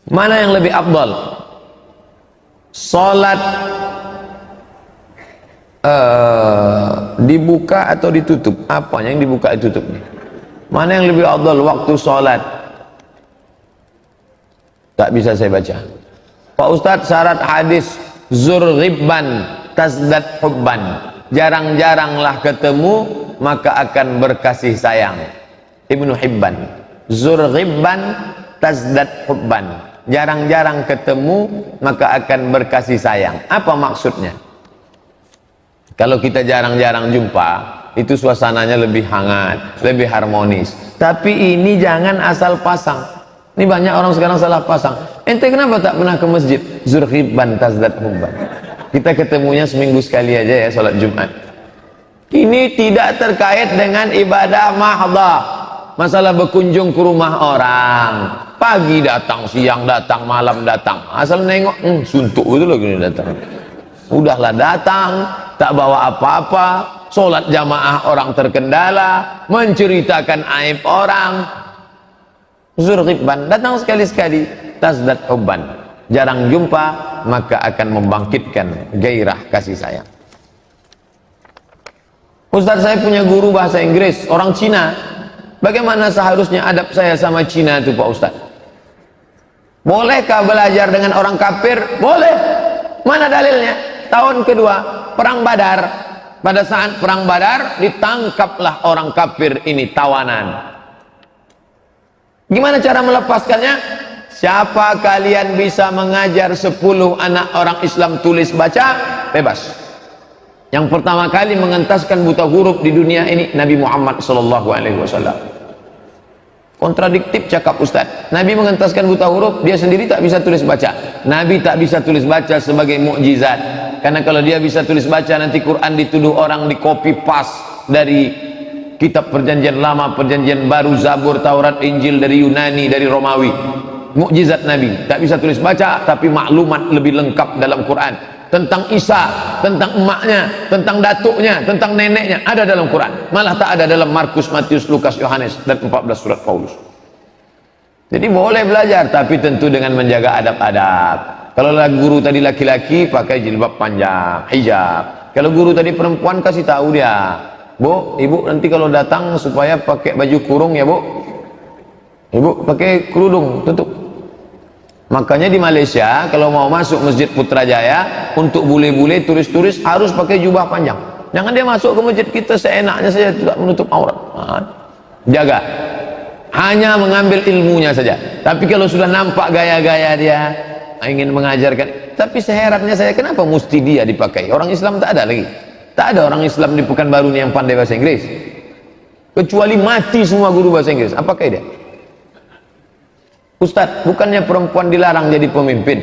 Mana yang lebih afdal? Salat dibuka atau ditutup? Apa yang dibuka ditutup nih? Mana yang lebih afdal waktu salat? Tak bisa saya baca. Pak Ustadz, syarat hadis zur ghibban tasdad hubban. Jarang-jaranglah ketemu maka akan berkasih sayang. Ibnu Hibban. Zur ghibban tasdad hubban. Jarang-jarang ketemu maka akan berkasih sayang. Apa maksudnya? Kalau kita jarang-jarang jumpa, itu suasananya lebih hangat, lebih harmonis. Tapi ini jangan asal pasang. Ini banyak orang sekarang salah pasang. Ente kenapa tak pernah ke masjid? Zur ghibban tasdad hubban. Kita ketemunya seminggu sekali aja ya, sholat Jumat. Ini tidak terkait dengan ibadah mahdhah. Masalah berkunjung ke rumah orang, pagi datang, siang datang, malam datang, asal nengok, suntuk betul loh gini datang. Udahlah datang, tak bawa apa-apa, sholat jamaah orang terkendala, menceritakan aib orang. Zur ghibban, datang sekali-sekali, tasdad hubban. Jarang jumpa, maka akan membangkitkan gairah kasih sayang. Ustaz, saya punya guru bahasa Inggris, orang Cina. Bagaimana seharusnya adab saya sama Cina itu Pak Ustaz? Bolehkah belajar dengan orang kafir? Boleh. Mana dalilnya? Tahun kedua, perang Badar. Pada saat perang Badar, ditangkaplah orang kafir ini tawanan. Gimana cara melepaskannya? Siapa kalian bisa mengajar 10 anak orang Islam tulis baca? Bebas. Yang pertama kali mengentaskan buta huruf di dunia ini Nabi Muhammad SAW. Kontradiktif cakap Ustaz. Nabi mengentaskan buta huruf, dia sendiri tak bisa tulis baca. Nabi tak bisa tulis baca sebagai mukjizat. Karena kalau dia bisa tulis baca, nanti Quran dituduh orang di copy paste dari kitab perjanjian lama, perjanjian baru, Zabur, Taurat, Injil dari Yunani, dari Romawi. Mukjizat Nabi, tak bisa tulis baca, tapi maklumat lebih lengkap dalam Quran tentang Isa, tentang emaknya, tentang datuknya, tentang neneknya ada dalam Quran. Malah tak ada dalam Markus, Matius, Lukas, Yohanes dan 14 surat Paulus. Jadi boleh belajar, tapi tentu dengan menjaga adab-adab. Kalau guru tadi laki-laki, pakai jilbab panjang, hijab. Kalau guru tadi perempuan, kasih tahu dia, Bu, ibu nanti kalau datang supaya pakai baju kurung ya Bu. Ibu pakai kerudung, tutup. Makanya di Malaysia kalau mau masuk Masjid Putrajaya, untuk bule-bule, turis-turis harus pakai jubah panjang. Jangan dia masuk ke masjid kita seenaknya saja, tidak menutup aurat. Jaga. Hanya mengambil ilmunya saja. Tapi kalau sudah nampak gaya-gaya dia ingin mengajarkan, tapi seherannya saya, kenapa mesti dia dipakai? Orang Islam tak ada lagi. Tak ada orang Islam di Pekanbaru ini yang pandai bahasa Inggris. Kecuali mati semua guru bahasa Inggris. Apakah dia? Ustadz, bukannya perempuan dilarang jadi pemimpin?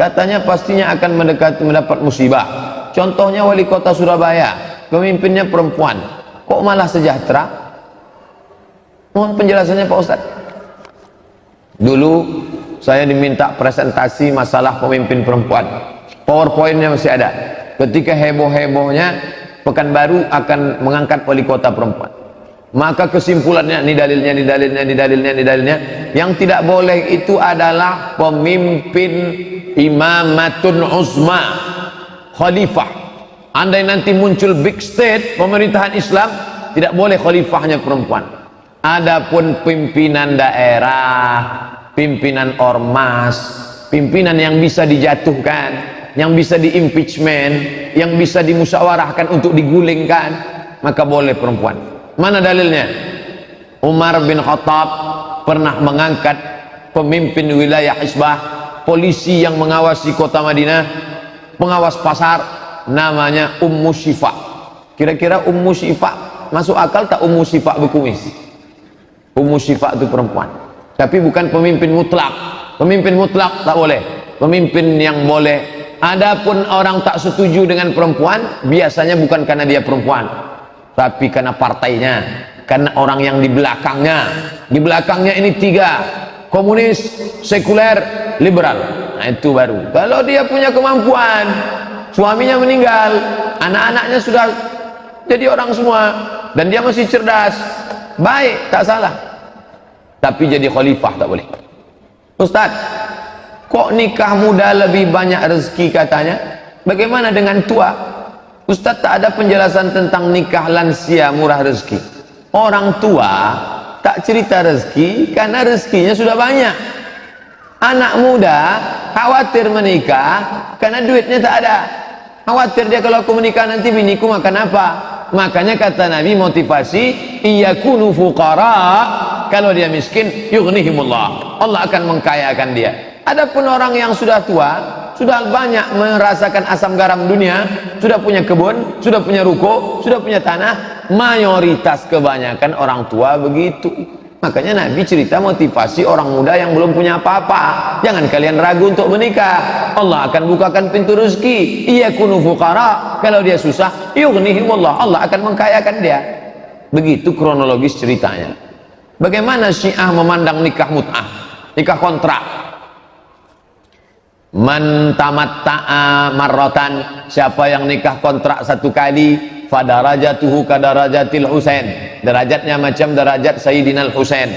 Katanya pastinya akan mendapat musibah. Contohnya wali kota Surabaya, pemimpinnya perempuan. Kok malah sejahtera? Mohon penjelasannya Pak Ustadz. Dulu saya diminta presentasi masalah pemimpin perempuan. PowerPoint-nya masih ada. Ketika heboh-hebohnya Pekanbaru akan mengangkat wali kota perempuan. Maka kesimpulannya, ini dalilnya, yang tidak boleh itu adalah pemimpin imamatun uzma, khalifah. Andai nanti muncul big state pemerintahan Islam, tidak boleh khalifahnya perempuan. Adapun pimpinan daerah, pimpinan ormas, pimpinan yang bisa dijatuhkan, yang bisa diimpeachment, yang bisa dimusyawarahkan untuk digulingkan, maka boleh perempuan. Mana dalilnya? Umar bin Khattab pernah mengangkat pemimpin wilayah Hisbah, polisi yang mengawasi kota Madinah, pengawas pasar, namanya Ummu Syifa. Kira-kira Ummu Syifa masuk akal tak? Ummu Syifa berkumis. Ummu Syifa itu perempuan, tapi bukan pemimpin mutlak. Pemimpin mutlak tak boleh. Pemimpin yang boleh, adapun orang tak setuju dengan perempuan, biasanya bukan karena dia perempuan, tapi karena partainya, karena orang yang di belakangnya. Di belakangnya ini 3, komunis, sekuler, liberal. Nah itu baru. Kalau dia punya kemampuan, suaminya meninggal, anak-anaknya sudah jadi orang semua, dan dia masih cerdas, baik, tak salah. Tapi jadi khalifah tak boleh. Ustaz, Kok nikah muda lebih banyak rezeki katanya? Bagaimana dengan tua? Ustaz, tak ada penjelasan tentang nikah lansia murah rezeki. Orang tua tak cerita rezeki karena rezekinya sudah banyak. Anak muda khawatir menikah karena duitnya tak ada. Khawatir dia, kalau aku menikah nanti biniku makan apa? Makanya kata Nabi motivasi, iyakunu fuqara, kalau dia miskin yughnihimullah, Allah akan mengkayakan dia. Adapun orang yang sudah tua, sudah banyak merasakan asam garam dunia, sudah punya kebun, sudah punya ruko, sudah punya tanah, mayoritas kebanyakan orang tua begitu. Makanya Nabi cerita motivasi orang muda yang belum punya apa-apa. Jangan kalian ragu untuk menikah. Allah akan bukakan pintu rezeki. Iyakunu fuqara, kalau dia susah yughnihimullah, Allah akan mengkayakan dia. Begitu kronologis ceritanya. Bagaimana Syiah memandang nikah mut'ah, nikah kontrak? Man tamatta'a marratan, siapa yang nikah kontrak satu kali, fadarajatuhu kadarajatil Husain, derajatnya macam derajat Sayyidina Husain.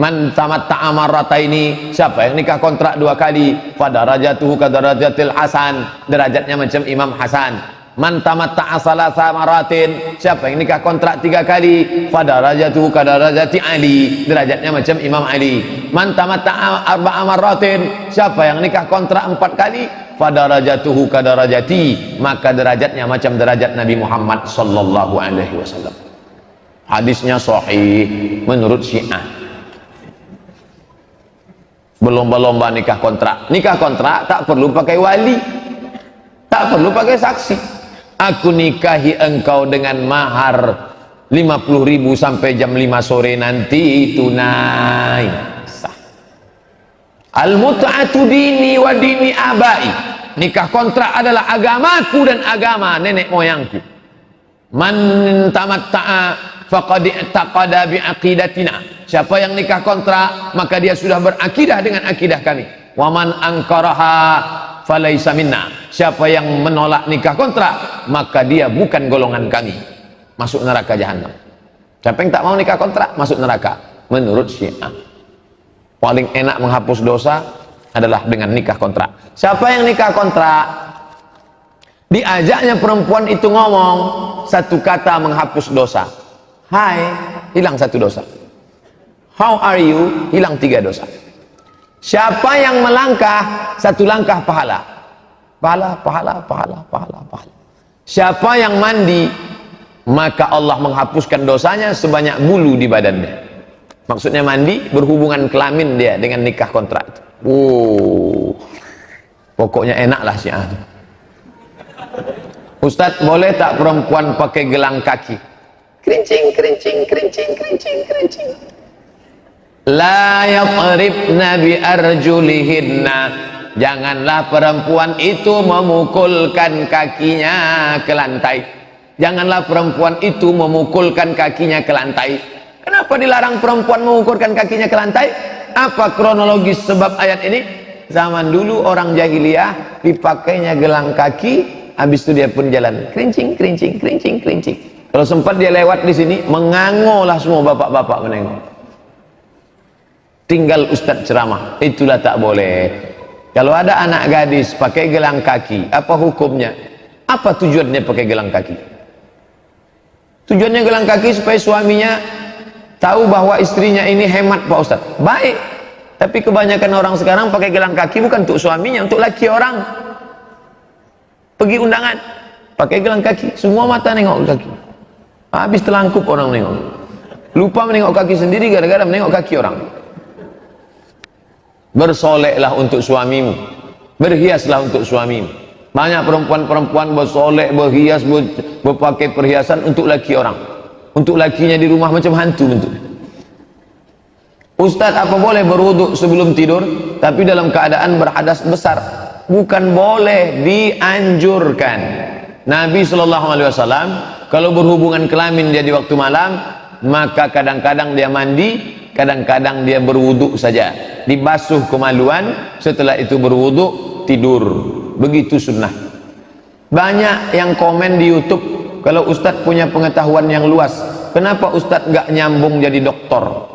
Man tamatta'a marrataini, siapa yang nikah kontrak dua kali, fadarajatuhu kadarajatil Hasan, derajatnya macam Imam Hasan. Man tamatta'a salasa maratin, siapa yang nikah kontrak tiga kali, fadarajatuhu kadarajati Ali, derajatnya macam Imam Ali. Man tamatta'a arba'a maratin, siapa yang nikah kontrak empat kali, fadarajatuhu kadarajati, maka derajatnya macam derajat Nabi Muhammad sallallahu alaihi wasallam. Hadisnya sahih menurut Syiah. Berlomba-lomba nikah kontrak. Nikah kontrak tak perlu pakai wali, tak perlu pakai saksi. Aku nikahi engkau dengan mahar 50.000 sampai jam 5 sore nanti, tunai, sah. Al-mut'atu dini wa dini abai, nikah kontrak adalah agamaku dan agama nenek moyangku. Man tamatta'a faqad i'taqada bi aqidatina, siapa yang nikah kontrak maka dia sudah berakidah dengan akidah kami. Wa man angkaraha falaisa minna, siapa yang menolak nikah kontrak maka dia bukan golongan kami, masuk neraka jahanam. Siapa yang tak mau nikah kontrak masuk neraka menurut Syiah. Paling enak menghapus dosa adalah dengan nikah kontrak. Siapa yang nikah kontrak, diajaknya perempuan itu ngomong satu kata menghapus dosa. Hai, hilang satu dosa. How are you, hilang 3 dosa. Siapa yang melangkah satu langkah pahala, pahala, pahala, pahala, pahala, pahala. Siapa yang mandi maka Allah menghapuskan dosanya sebanyak bulu di badannya. Maksudnya mandi, berhubungan kelamin dia dengan nikah kontrak. Pokoknya enaklah Syiah. Ustadz, boleh tak perempuan pakai gelang kaki? Kerincing, kerincing, kerincing, kerincing, kerincing. La yaqribna bi arjulihinna, janganlah perempuan itu memukulkan kakinya ke lantai. Janganlah perempuan itu memukulkan kakinya ke lantai. Kenapa dilarang perempuan memukulkan kakinya ke lantai? Apa kronologis sebab ayat ini? Zaman dulu orang jahiliyah dipakainya gelang kaki, habis itu dia pun jalan kerincing, kerincing, kerincing, kerincing. Kalau sempat dia lewat di sini, mengangolah semua bapak-bapak menengok. Tinggal Ustadz ceramah, itulah tak boleh. Kalau ada anak gadis pakai gelang kaki, apa hukumnya? Apa tujuannya pakai gelang kaki? Tujuannya gelang kaki supaya suaminya tahu bahwa istrinya ini hemat, Pak Ustadz. Baik, tapi kebanyakan orang sekarang pakai gelang kaki bukan untuk suaminya, untuk laki orang. Pergi undangan, pakai gelang kaki, semua mata nengok kaki. Habis terlangkup orang nengok. Lupa menengok kaki sendiri gara-gara menengok kaki orang. Bersoleklah untuk suamimu, berhiaslah untuk suamimu. Banyak perempuan-perempuan bersolek, berhias, berpakai perhiasan untuk laki orang, untuk lakinya di rumah macam hantu bentuk. Ustadz, apa boleh berwuduk sebelum tidur tapi dalam keadaan berhadas besar? Bukan boleh, dianjurkan. Nabi SAW kalau berhubungan kelamin dia di waktu malam, maka kadang-kadang dia mandi, kadang-kadang dia berwuduk saja, dibasuh kemaluan, setelah itu berwuduk, tidur. Begitu sunnah. Banyak yang komen di YouTube, kalau Ustadz punya pengetahuan yang luas, kenapa Ustadz nggak nyambung jadi doktor?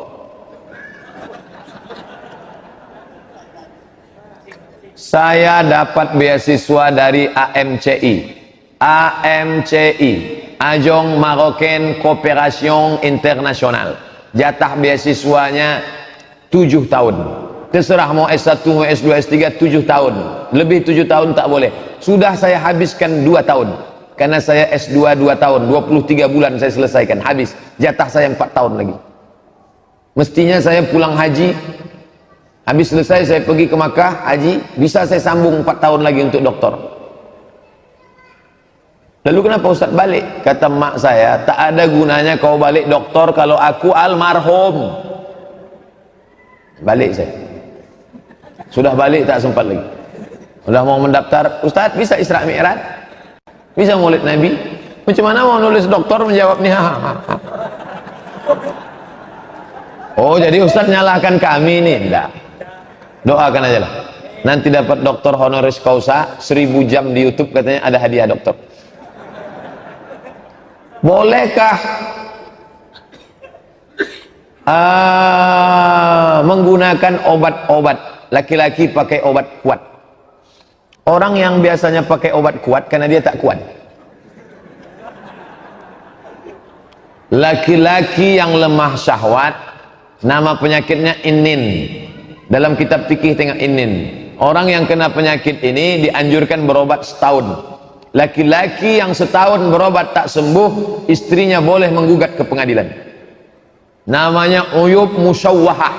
Saya dapat beasiswa dari AMCI. AMCI, Ajong Marocain Cooperation International. Jatah beasiswanya 7 tahun. Terserah mau S1, mau S2, S3, 7 tahun. Lebih 7 tahun tak boleh. Sudah saya habiskan 2 tahun. Karena saya S2 2 tahun, 23 bulan saya selesaikan. Habis. Jatah saya 4 tahun lagi. Mestinya saya pulang haji. Habis selesai saya pergi ke Makkah, haji. Bisa saya sambung 4 tahun lagi untuk doktor. Lalu kenapa Ustaz balik? Kata mak saya, tak ada gunanya kau balik doktor kalau aku almarhum. Balik saya. Sudah balik tak sempat lagi. Sudah mau mendaftar, Ustaz bisa Isra Mi'raj? Bisa Maulid Nabi? Macam mana mau nulis doktor menjawab nih? Oh jadi Ustaz nyalahkan kami nih? Enggak. Doakan aja lah. Nanti dapat doktor honoris causa 1000 jam di YouTube katanya ada hadiah doktor. Bolehkah menggunakan obat-obat? Laki-laki pakai obat kuat. Orang yang biasanya pakai obat kuat karena dia tak kuat. Laki-laki yang lemah syahwat, nama penyakitnya inin. Dalam kitab fikih tengok inin. Orang yang kena penyakit ini dianjurkan berobat setahun. Laki-laki yang setahun berobat tak sembuh, istrinya boleh menggugat ke pengadilan. Namanya uyub musyawwahah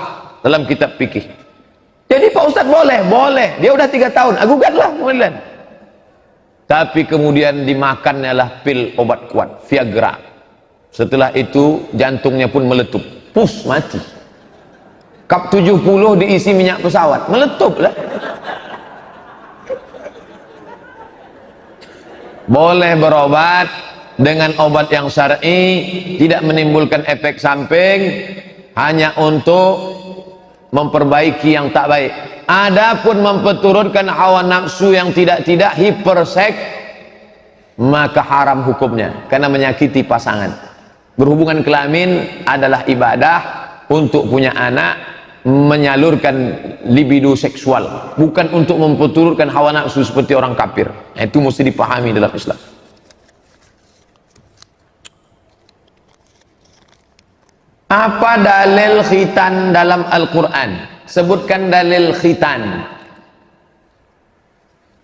dalam kitab fikih. Jadi Pak Ustadz boleh. Dia udah 3 tahun, gugatlah pengadilan. Tapi kemudian dimakannya lah pil obat kuat, Viagra. Setelah itu jantungnya pun meletup, pus mati. Kap 70 diisi minyak pesawat, meletup lah. Boleh berobat dengan obat yang syar'i, tidak menimbulkan efek samping, hanya untuk memperbaiki yang tak baik. Adapun memperturutkan hawa nafsu yang tidak hiperseks, maka haram hukumnya karena menyakiti pasangan. Berhubungan kelamin adalah ibadah untuk punya anak, menyalurkan libido seksual, bukan untuk memperturutkan hawa nafsu seperti orang kafir. Itu mesti dipahami dalam Islam. Apa dalil khitan dalam Al-Quran? Sebutkan dalil khitan.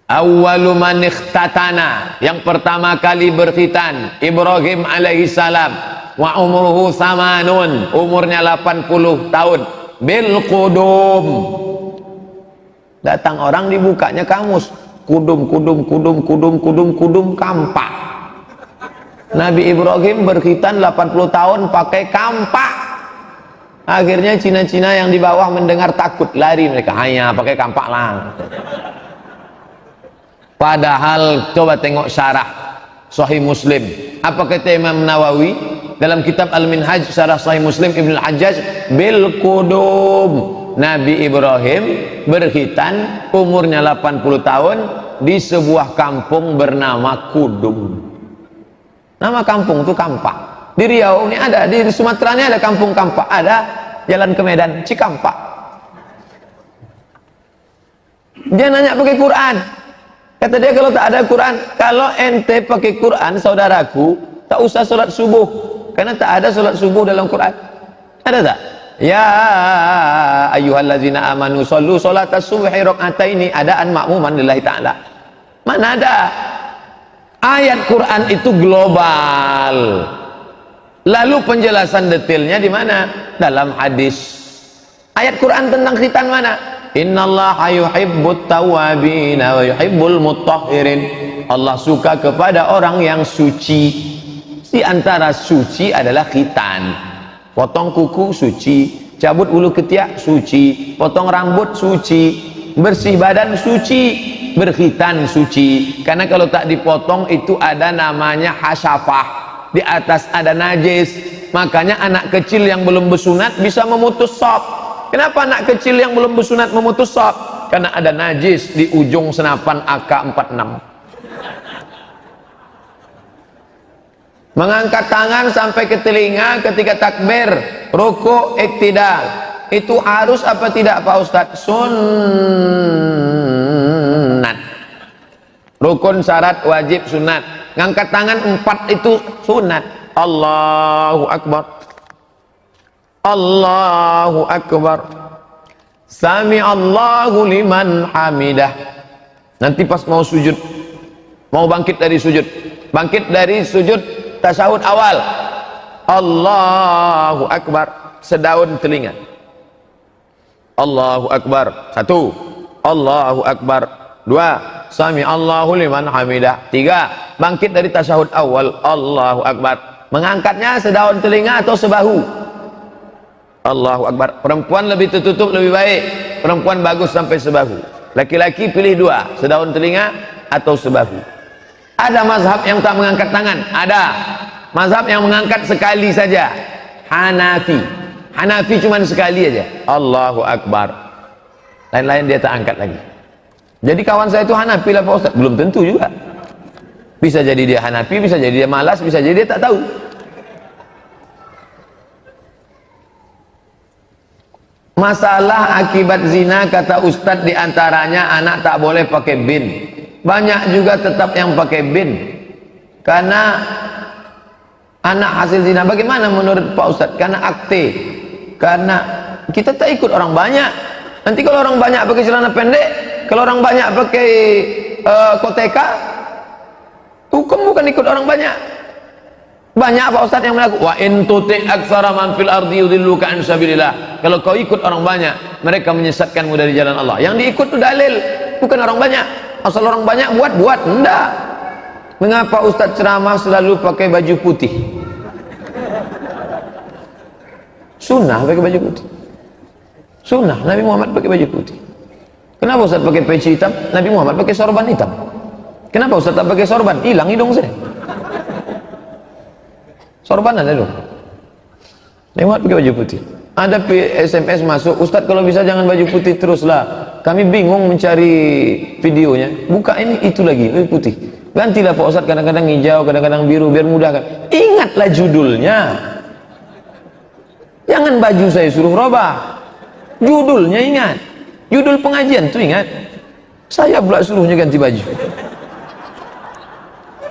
Awwalu man ikhtatana, yang pertama kali berkhitan Ibrahim alaihi salam, wa umruhu samanun, umurnya 80 tahun, bil qudum. Datang orang dibukanya kamus, kudum kampak. Nabi Ibrahim berkhitan 80 tahun pakai kampak. Akhirnya Cina-Cina yang di bawah mendengar takut, lari mereka, hanya pakai kampak lah. Padahal coba tengok syarah Sahih Muslim. Apa kata Imam Nawawi dalam kitab Al-Minhaj syarah Sahih Muslim Ibn Al-Hajjaj? Bil qudum. Nabi Ibrahim berkhitan umurnya 80 tahun di sebuah kampung bernama Kudum. Nama kampung itu Kampak. Di Riau ini ada, di Sumatera ini ada kampung Kampak, ada jalan ke Medan Cikampak. Dia nanya pakai Quran. Kata dia kalau tak ada Quran, kalau ente pakai Quran saudaraku, tak usah sholat subuh, karena tak ada sholat subuh dalam Quran. Ada tak? Ya ayyuhallazina amanu shollu sholatas subhi raka'ataini, adaan makmuman lillahi ta'ala. Mana ada? Ayat Quran itu global. Lalu penjelasan detailnya di mana? Dalam hadis. Ayat Quran tentang khitan mana? Innallaha yuhibbut tawwabin wa yuhibbul mutahhirin. Allah suka kepada orang yang suci. Di antara suci adalah khitan. Potong kuku suci, cabut bulu ketiak suci, potong rambut suci, bersih badan suci, berkhitan suci. Karena kalau tak dipotong itu ada namanya hasyafah, di atas ada najis. Makanya anak kecil yang belum bersunat bisa memutus sop. Kenapa anak kecil yang belum bersunat memutus sop? Karena ada najis di ujung senapan AK-46. Mengangkat tangan sampai ke telinga ketika takbir, rukuk, iktidal, itu harus apa tidak Pak Ustadz? Sunnah. Rukun, syarat, wajib, sunat. Ngangkat tangan 4 itu sunat. Allahu Akbar, Allahu Akbar, Sami Allahu liman hamidah. Nanti pas mau sujud, mau bangkit dari sujud tasyahud awal, Allahu Akbar, sedaun telinga. Allahu Akbar 1, Allahu Akbar 2, Sami Allahu liman hamidah 3, bangkit dari tasyahud awal, Allahu Akbar. Mengangkatnya sedaun telinga atau sebahu? Allahu Akbar. Perempuan lebih tertutup lebih baik, perempuan bagus sampai sebahu. Laki-laki pilih 2, sedaun telinga atau sebahu. Ada mazhab yang tak mengangkat tangan, ada mazhab yang mengangkat sekali saja, Hanafi cuma sekali aja, Allahu Akbar, lain-lain dia tak angkat lagi. Jadi kawan saya itu Hanafi lah Pak Ustaz, belum tentu juga. Bisa jadi dia Hanafi, bisa jadi dia malas, bisa jadi dia tak tahu. Masalah akibat zina, kata Ustadz, diantaranya anak tak boleh pakai bin. Banyak juga tetap yang pakai bin karena anak hasil zina. Bagaimana menurut Pak Ustadz? Karena akte, karena kita tak ikut orang banyak. Nanti kalau orang banyak pakai celana pendek, kalau orang banyak pakai koteka, hukum bukan ikut orang banyak. Banyak Pak Ustadz yang melakukan wa in tuti' aktsara man fil ardi yudilluka an sabilillah. Kalau kau ikut orang banyak, mereka menyesatkanmu dari jalan Allah. Yang diikut itu dalil, bukan orang banyak. Asal orang banyak buat enggak. Mengapa Ustadz ceramah selalu pakai baju putih? Sunnah pakai baju putih. Sunnah Nabi Muhammad pakai baju putih. Kenapa Ustadz pakai peci hitam? Nabi Muhammad pakai sorban hitam. Kenapa Ustadz tak pakai sorban? Hilang hidung saya. Sorban ada dong. Nabi Muhammad pakai baju putih. Ada SMS masuk, Ustadz kalau bisa jangan baju putih teruslah, kami bingung mencari videonya. Buka ini, itu lagi baju putih. Gantilah Pak Ustadz, kadang-kadang hijau, kadang-kadang biru, biar mudah kan. Ingatlah judulnya. Jangan baju saya suruh robah. Judulnya ingat. Judul pengajian tuh ingat. Saya pula suruhnya ganti baju.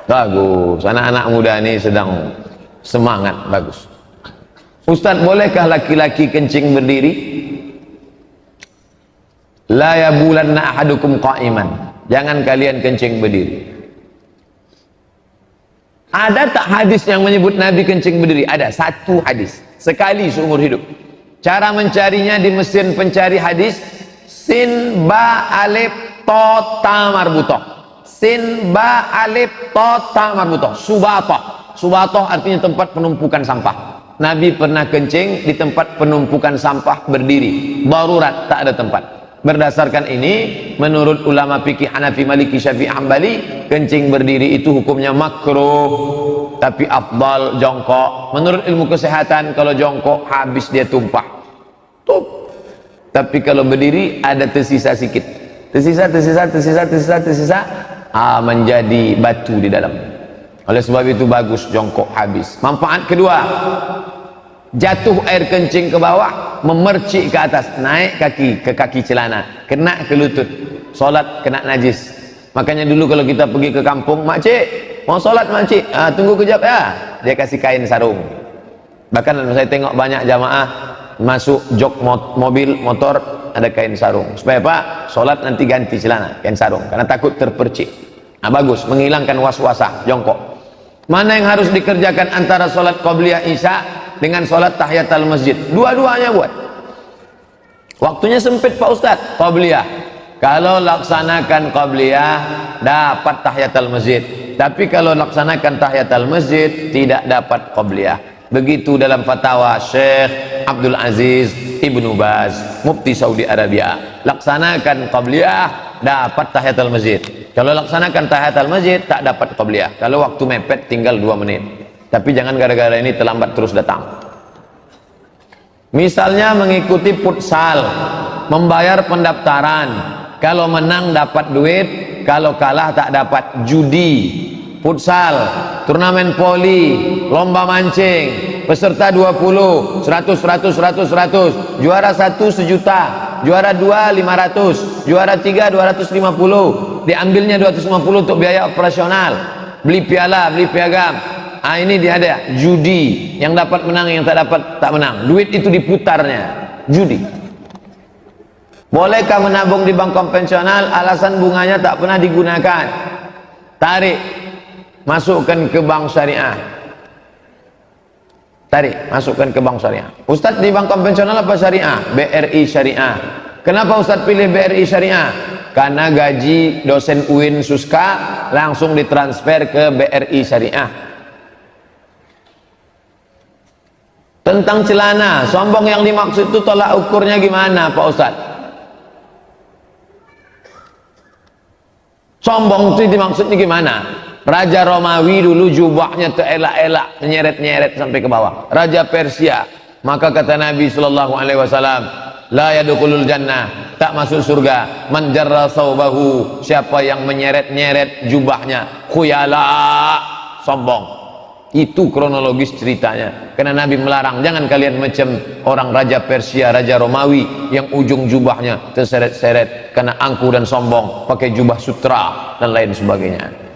Bagus, anak-anak muda ini sedang semangat, bagus. Ustadz, bolehkah laki-laki kencing berdiri? La yabulanna ahadukum qa'iman. Jangan kalian kencing berdiri. Ada tak hadis yang menyebut Nabi kencing berdiri? Ada, 1 hadis. Sekali seumur hidup. Cara mencarinya di mesin pencari hadis, sin ba alif to ta marbutoh. Sin ba alif to ta marbutoh. Subatoh. Subatoh artinya tempat penumpukan sampah. Nabi pernah kencing di tempat penumpukan sampah berdiri. Darurat, tak ada tempat. Berdasarkan ini, menurut ulama fikih Hanafi, Maliki, Syafi'i, Hambali, kencing berdiri itu hukumnya makruh, tapi afdal jongkok. Menurut ilmu kesehatan, kalau jongkok habis dia tumpah. Tup. Tapi kalau berdiri ada tersisa sikit. Tersisa, menjadi batu di dalam. Oleh sebab itu bagus jongkok habis. Manfaat kedua, jatuh air kencing ke bawah, memercik ke atas, naik kaki ke kaki celana, kena ke lutut, solat kena najis. Makanya dulu kalau kita pergi ke kampung, makcik mau solat makcik, tunggu kejap ya, dia kasih kain sarung. Bahkan saya tengok banyak jamaah masuk jok mobil motor ada kain sarung, supaya Pak solat nanti ganti celana, kain sarung, karena takut terpercik. Bagus, menghilangkan was-wasah jongkok. Mana yang harus dikerjakan antara solat qabliyah isya dengan solat tahiyatul masjid? Dua-duanya buat. Waktunya sempit Pak Ustadz, qabliyah. Kalau laksanakan qabliyah dapat tahiyatul masjid. Tapi kalau laksanakan tahiyatul masjid tidak dapat qabliyah. Begitu dalam fatwa Syekh Abdul Aziz Ibnu Baz, Mufti Saudi Arabia. Laksanakan qabliyah dapat tahiyatul masjid. Kalau laksanakan tahiyatul masjid tak dapat qabliyah. Kalau waktu mepet tinggal 2 menit. Tapi jangan gara-gara ini terlambat terus datang. Misalnya mengikuti futsal, membayar pendaftaran. Kalau menang dapat duit, kalau kalah tak dapat. Judi, futsal, turnamen voli, lomba mancing, peserta 20, 100, juara 1 1 juta, juara 2 500, juara 3 250, diambilnya 250 untuk biaya operasional, beli piala, beli piagam. Ini dia ada judi, yang dapat menang, yang tak dapat tak menang. Duit itu diputarnya, judi. Bolehkah menabung di bank konvensional? Alasan bunganya tak pernah digunakan. Tarik, masukkan ke bank syariah. Tarik, masukkan ke bank syariah. Ustaz, di bank konvensional apa syariah? BRI syariah. Kenapa Ustaz pilih BRI syariah? Karena gaji dosen UIN Suska langsung ditransfer ke BRI syariah. Tentang celana, sombong yang dimaksud itu tolak ukurnya gimana Pak Ustaz? Sombong itu dimaksudnya gimana? Raja Romawi dulu jubahnya terelak-elak, nyeret-nyeret sampai ke bawah. Raja Persia, maka kata Nabi sallallahu alaihi wasallam, la yadkhulul jannah, tak masuk surga man jarra thawbahu, siapa yang menyeret-nyeret jubahnya, khuyala, sombong. Itu kronologis ceritanya. Karena Nabi melarang, jangan kalian macam orang Raja Persia, Raja Romawi yang ujung jubahnya terseret-seret karena angkuh dan sombong, pakai jubah sutra dan lain sebagainya.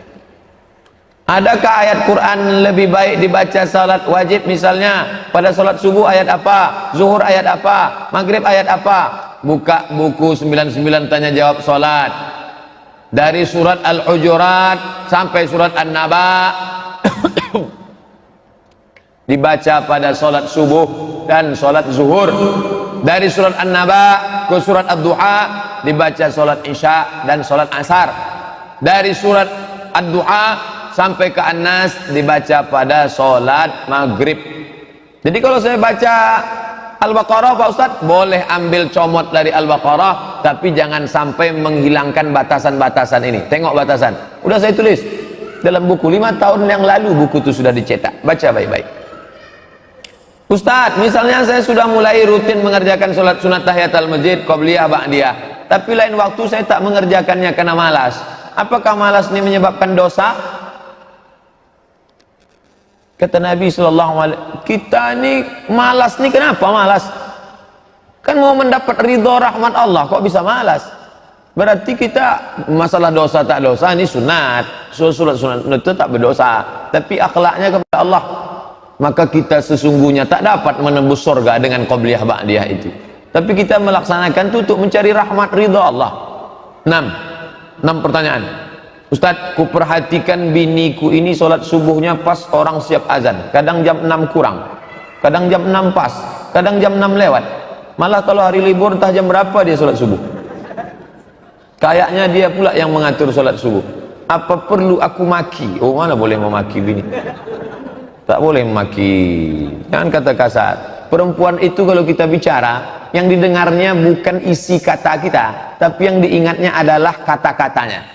Adakah ayat Quran lebih baik dibaca salat wajib? Misalnya pada salat subuh ayat apa, zuhur ayat apa, maghrib ayat apa? Buka buku 99 tanya jawab salat, dari surat Al-Hujurat sampai surat An-Naba dibaca pada salat subuh dan salat zuhur. Dari surat An-Naba ke surat Ad-Duha dibaca salat isya dan salat asar. Dari surat Ad-Duha sampai ke An-Nas dibaca pada salat maghrib. Jadi kalau saya baca Al-Baqarah Pak Ustaz, boleh ambil comot dari Al-Baqarah, tapi jangan sampai menghilangkan batasan-batasan ini. Tengok batasan, udah saya tulis dalam buku 5 tahun yang lalu, buku itu sudah dicetak. Baca baik-baik. Ustaz, misalnya saya sudah mulai rutin mengerjakan sholat sunat tahiyatul masjid, qobliyah, ba'diyah, tapi lain waktu saya tak mengerjakannya karena malas. Apakah malas ini menyebabkan dosa? Kata Nabi SAW, kita ini malas nih, kenapa malas? Kan mau mendapat ridho rahmat Allah, kok bisa malas? Berarti kita masalah dosa tak dosa ini sunat, sholat sunat itu tak berdosa, tapi akhlaknya kepada Allah, maka kita sesungguhnya tak dapat menembus surga dengan qobliyah ba'diyah itu. Tapi kita melaksanakan itu untuk mencari rahmat ridha Allah. 6 pertanyaan. Ustaz, ku perhatikan biniku ini sholat subuhnya pas orang siap azan, kadang jam 6 kurang, kadang jam 6 pas, kadang jam 6 lewat. Malah kalau hari libur entah jam berapa dia sholat subuh. Kayaknya dia pula yang mengatur sholat subuh. Apa perlu aku maki? Oh, mana boleh memaki bini, tak boleh memaki, jangan kata kasar. Perempuan itu kalau kita bicara, yang didengarnya bukan isi kata kita, tapi yang diingatnya adalah kata-katanya.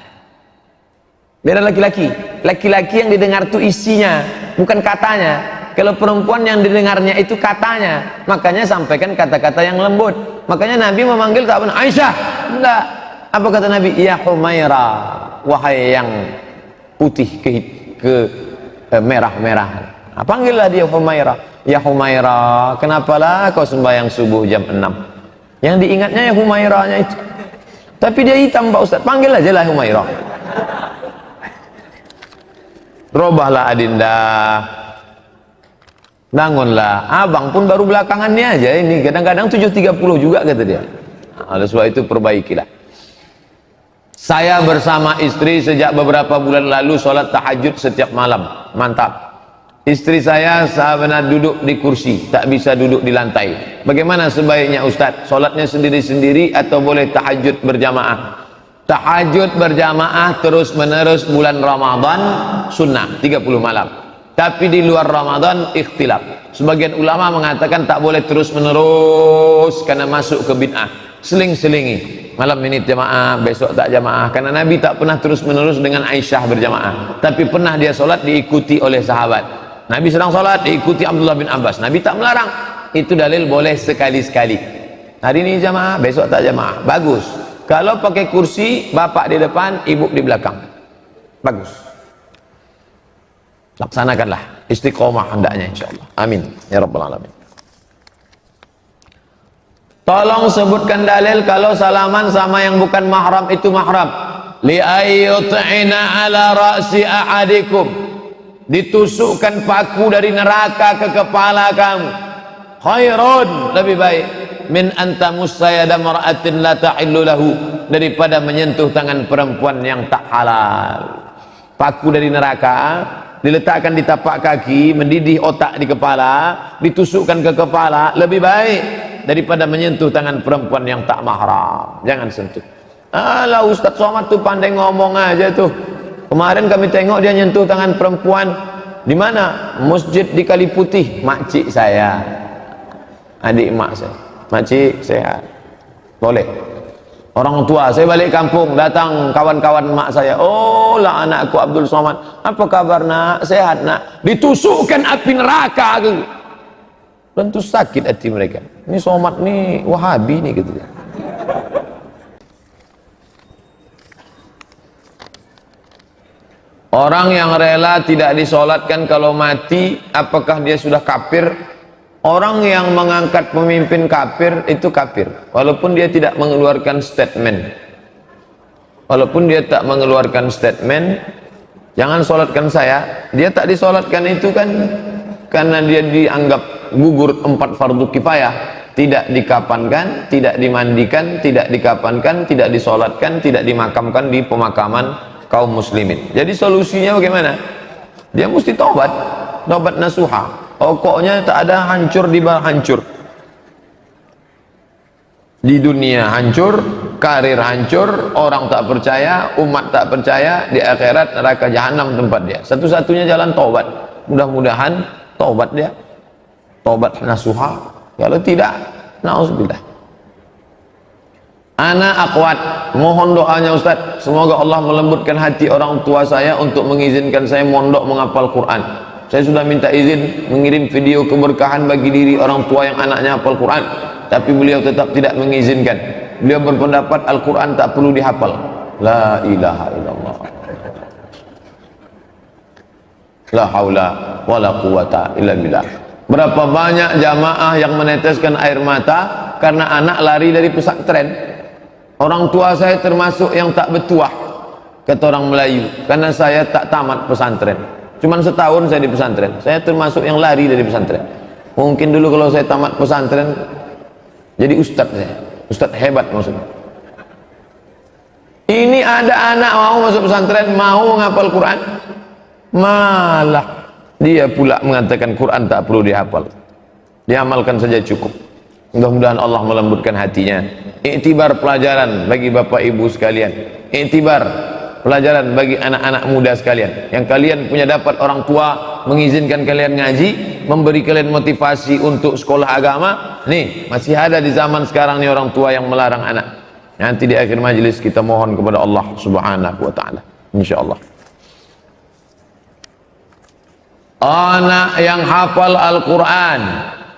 Beda laki-laki. Laki-laki yang didengar itu isinya, bukan katanya. Kalau perempuan yang didengarnya itu katanya, makanya sampaikan kata-kata yang lembut. Makanya Nabi memanggil tak pernah Aisyah, enggak. Apa kata Nabi? Ya Humaira, wahai yang putih ke merah-merah. Panggillah dia Humaira. Ya Humaira, kenapalah kau sembahyang subuh jam 6? Yang diingatnya ya Humairanya itu. Tapi dia hitam Pak Ustaz, panggil aja lah Humaira. Robahlah Adinda, bangunlah. Abang pun baru belakangan ini aja ini, kadang-kadang 7.30 juga kata dia. Oleh sebab itu perbaikilah. Saya bersama istri sejak beberapa bulan lalu sholat tahajud setiap malam. Mantap. Istri saya sahabat duduk di kursi, tak bisa duduk di lantai. Bagaimana sebaiknya Ustadz? Sholatnya sendiri-sendiri atau boleh tahajud berjamaah? Tahajud berjamaah terus menerus bulan Ramadan sunnah 30 malam. Tapi di luar Ramadan ikhtilaf. Sebagian ulama mengatakan tak boleh terus menerus karena masuk ke bid'ah. Seling-selingi, malam ini jamaah, besok tak jamaah. Karena Nabi tak pernah terus menerus dengan Aisyah berjamaah, tapi pernah dia sholat diikuti oleh sahabat. Nabi sedang sholat diikuti Abdullah bin Abbas, Nabi tak melarang. Itu dalil boleh sekali-sekali. Hari ini jamaah, besok tak jamaah, bagus. Kalau pakai kursi, bapak di depan, ibu di belakang, bagus. Laksanakanlah, istiqomah hendaknya insyaallah. Amin ya rabbal alamin. Tolong sebutkan dalil kalau salaman sama yang bukan mahram itu mahram. li ayyut'ina ala ra'si ahadikum, ditusukkan paku dari neraka ke kepala kamu, khairun, lebih baik, min antamussa yada mar'atin la tahillu lahu, daripada menyentuh tangan perempuan yang tak halal. Paku dari neraka diletakkan di tapak kaki, mendidih otak di kepala, ditusukkan ke kepala, lebih baik daripada menyentuh tangan perempuan yang tak mahram. Jangan sentuh. Alah, Ustaz Somad tuh pandai ngomong aja tuh. Kemarin kami tengok dia nyentuh tangan perempuan di mana? Masjid di Kali Putih. Makcik saya, adik mak saya, makcik sehat, boleh. Orang tua saya balik kampung, datang kawan-kawan mak saya, oh lah anakku Abdul Somad, apa kabar nak, sehat nak? Ditusukkan api neraka gitu. Tentu sakit hati mereka. Ini Somad nih Wahabi nih gitu. Orang yang rela tidak disolatkan kalau mati, apakah dia sudah kafir? Orang yang mengangkat pemimpin kafir itu kafir, walaupun dia tidak mengeluarkan statement. Walaupun dia tak mengeluarkan statement, jangan solatkan saya. Dia tak disolatkan itu kan karena dia dianggap gugur 4 fardu kifayah. Tidak dikapankan, tidak dimandikan, tidak dikapankan, tidak disolatkan, tidak dimakamkan di pemakaman kaum muslimin. Jadi solusinya bagaimana? Dia mesti taubat, taubat nasuha. Pokoknya tak ada hancur di bawah hancur. Di dunia hancur, karir hancur, orang tak percaya, umat tak percaya, di akhirat neraka jahanam tempat dia. Satu-satunya jalan taubat. Mudah-mudahan taubat dia, taubat nasuha. Kalau tidak, na'udzubillah. Ana akwat, mohon doanya Ustaz, semoga Allah melembutkan hati orang tua saya untuk mengizinkan saya mondok menghafal Quran. Saya sudah minta izin mengirim video keberkahan bagi diri orang tua yang anaknya hafal Quran, tapi beliau tetap tidak mengizinkan. Beliau berpendapat Al-Quran tak perlu dihafal. La ilaha illallah, la haula wala quwata illa billah. Berapa banyak jamaah yang meneteskan air mata karena anak lari dari pesantren. Orang tua saya termasuk yang tak bertuah, kata orang Melayu, karena saya tak tamat pesantren. Cuman setahun saya di pesantren. Saya termasuk yang lari dari pesantren. Mungkin dulu kalau saya tamat pesantren jadi ustadz saya. Ustadz hebat maksudnya. Ini ada anak mau masuk pesantren, mau menghafal Quran, malah dia pula mengatakan Quran tak perlu dihafal. Diamalkan saja cukup. Mudah-mudahan Allah melembutkan hatinya. Iktibar pelajaran bagi bapak ibu sekalian. Iktibar pelajaran bagi anak-anak muda sekalian, yang kalian punya dapat orang tua mengizinkan kalian ngaji, memberi kalian motivasi untuk sekolah agama. Nih masih ada di zaman sekarang nih orang tua yang melarang anak. Nanti di akhir majelis kita mohon kepada Allah subhanahu wa ta'ala, insyaallah. Anak yang hafal Al-Quran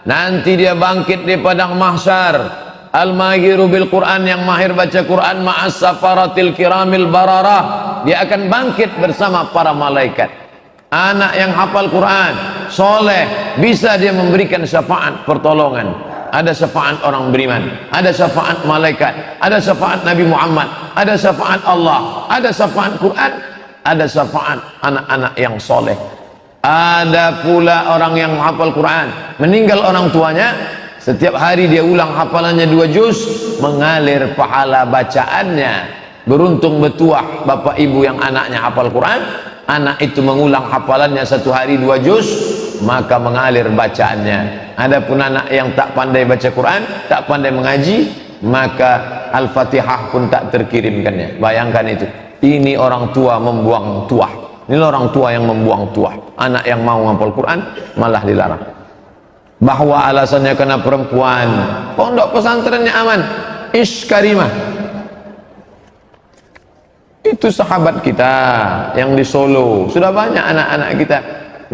nanti dia bangkit di padang mahsyar. Al-mahiru bil Quran, yang mahir baca Quran, ma'as safaratil kiramil bararah, dia akan bangkit bersama para malaikat. Anak yang hafal Quran, soleh, bisa dia memberikan syafaat pertolongan. Ada syafaat orang beriman, ada syafaat malaikat, ada syafaat Nabi Muhammad, ada syafaat Allah, ada syafaat Quran, ada syafaat anak-anak yang soleh. Ada pula orang yang hafal Quran, meninggal orang tuanya, setiap hari dia ulang hafalannya 2 juz, mengalir pahala bacaannya. Beruntung bertuah bapak ibu yang anaknya hafal Quran, anak itu mengulang hafalannya 1 hari 2 juz, maka mengalir bacaannya. Adapun anak yang tak pandai baca Quran, tak pandai mengaji, maka Al-Fatihah pun tak terkirimkannya. Bayangkan itu. Ini orang tua membuang tuah. Ini orang tua yang membuang tuah. Anak yang mau menghafal Quran malah dilarang. Bahwa alasannya karena perempuan. Pondok pesantrennya aman, Ish Karimah. Itu sahabat kita yang di Solo. Sudah banyak anak-anak kita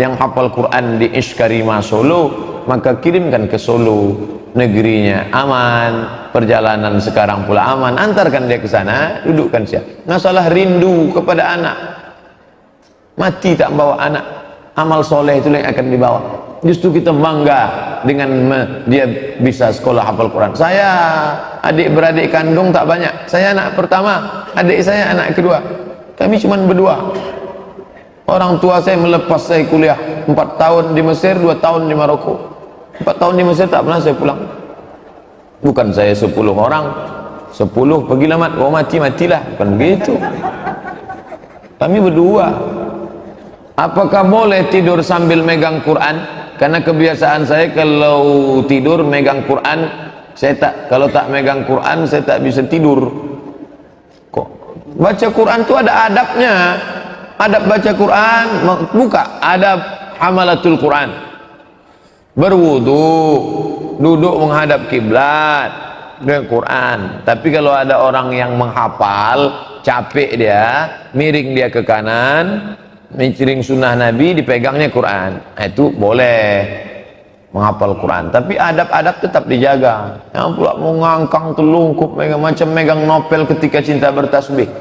yang hafal Quran di Ish Karimah Solo. Maka kirimkan ke Solo, negerinya aman, perjalanan sekarang pula aman. Antarkan dia ke sana, dudukkan siap. Masalah rindu kepada anak, mati tak bawa anak. amal soleh itu yang akan dibawa. Justru kita bangga dengan dia bisa sekolah hafal Quran. Saya adik-beradik kandung tak banyak. Saya anak pertama, adik saya anak kedua. Kami cuma berdua. Orang tua saya melepas saya kuliah 4 tahun di Mesir, 2 tahun di Maroko. 4 tahun di Mesir tak pernah saya pulang. Bukan saya 10 orang, 10 pergilah mat, oh matilah, bukan begitu. Kami berdua. Apakah boleh tidur sambil megang Quran? Karena kebiasaan saya kalau tidur megang Quran, kalau tak megang Quran saya tak bisa tidur. Kok baca Quran itu ada adabnya. Adab baca Quran, buka adab hamalatul Quran. Berwudu, duduk menghadap kiblat dengan Quran. Tapi kalau ada orang yang menghafal, capek dia, miring dia ke kanan, miring sunnah Nabi, dipegangnya Quran. Itu boleh menghafal Quran. Tapi adab-adab tetap dijaga. Yang pula mau ngangkang telungkup, macam megang novel ketika cinta bertasbih.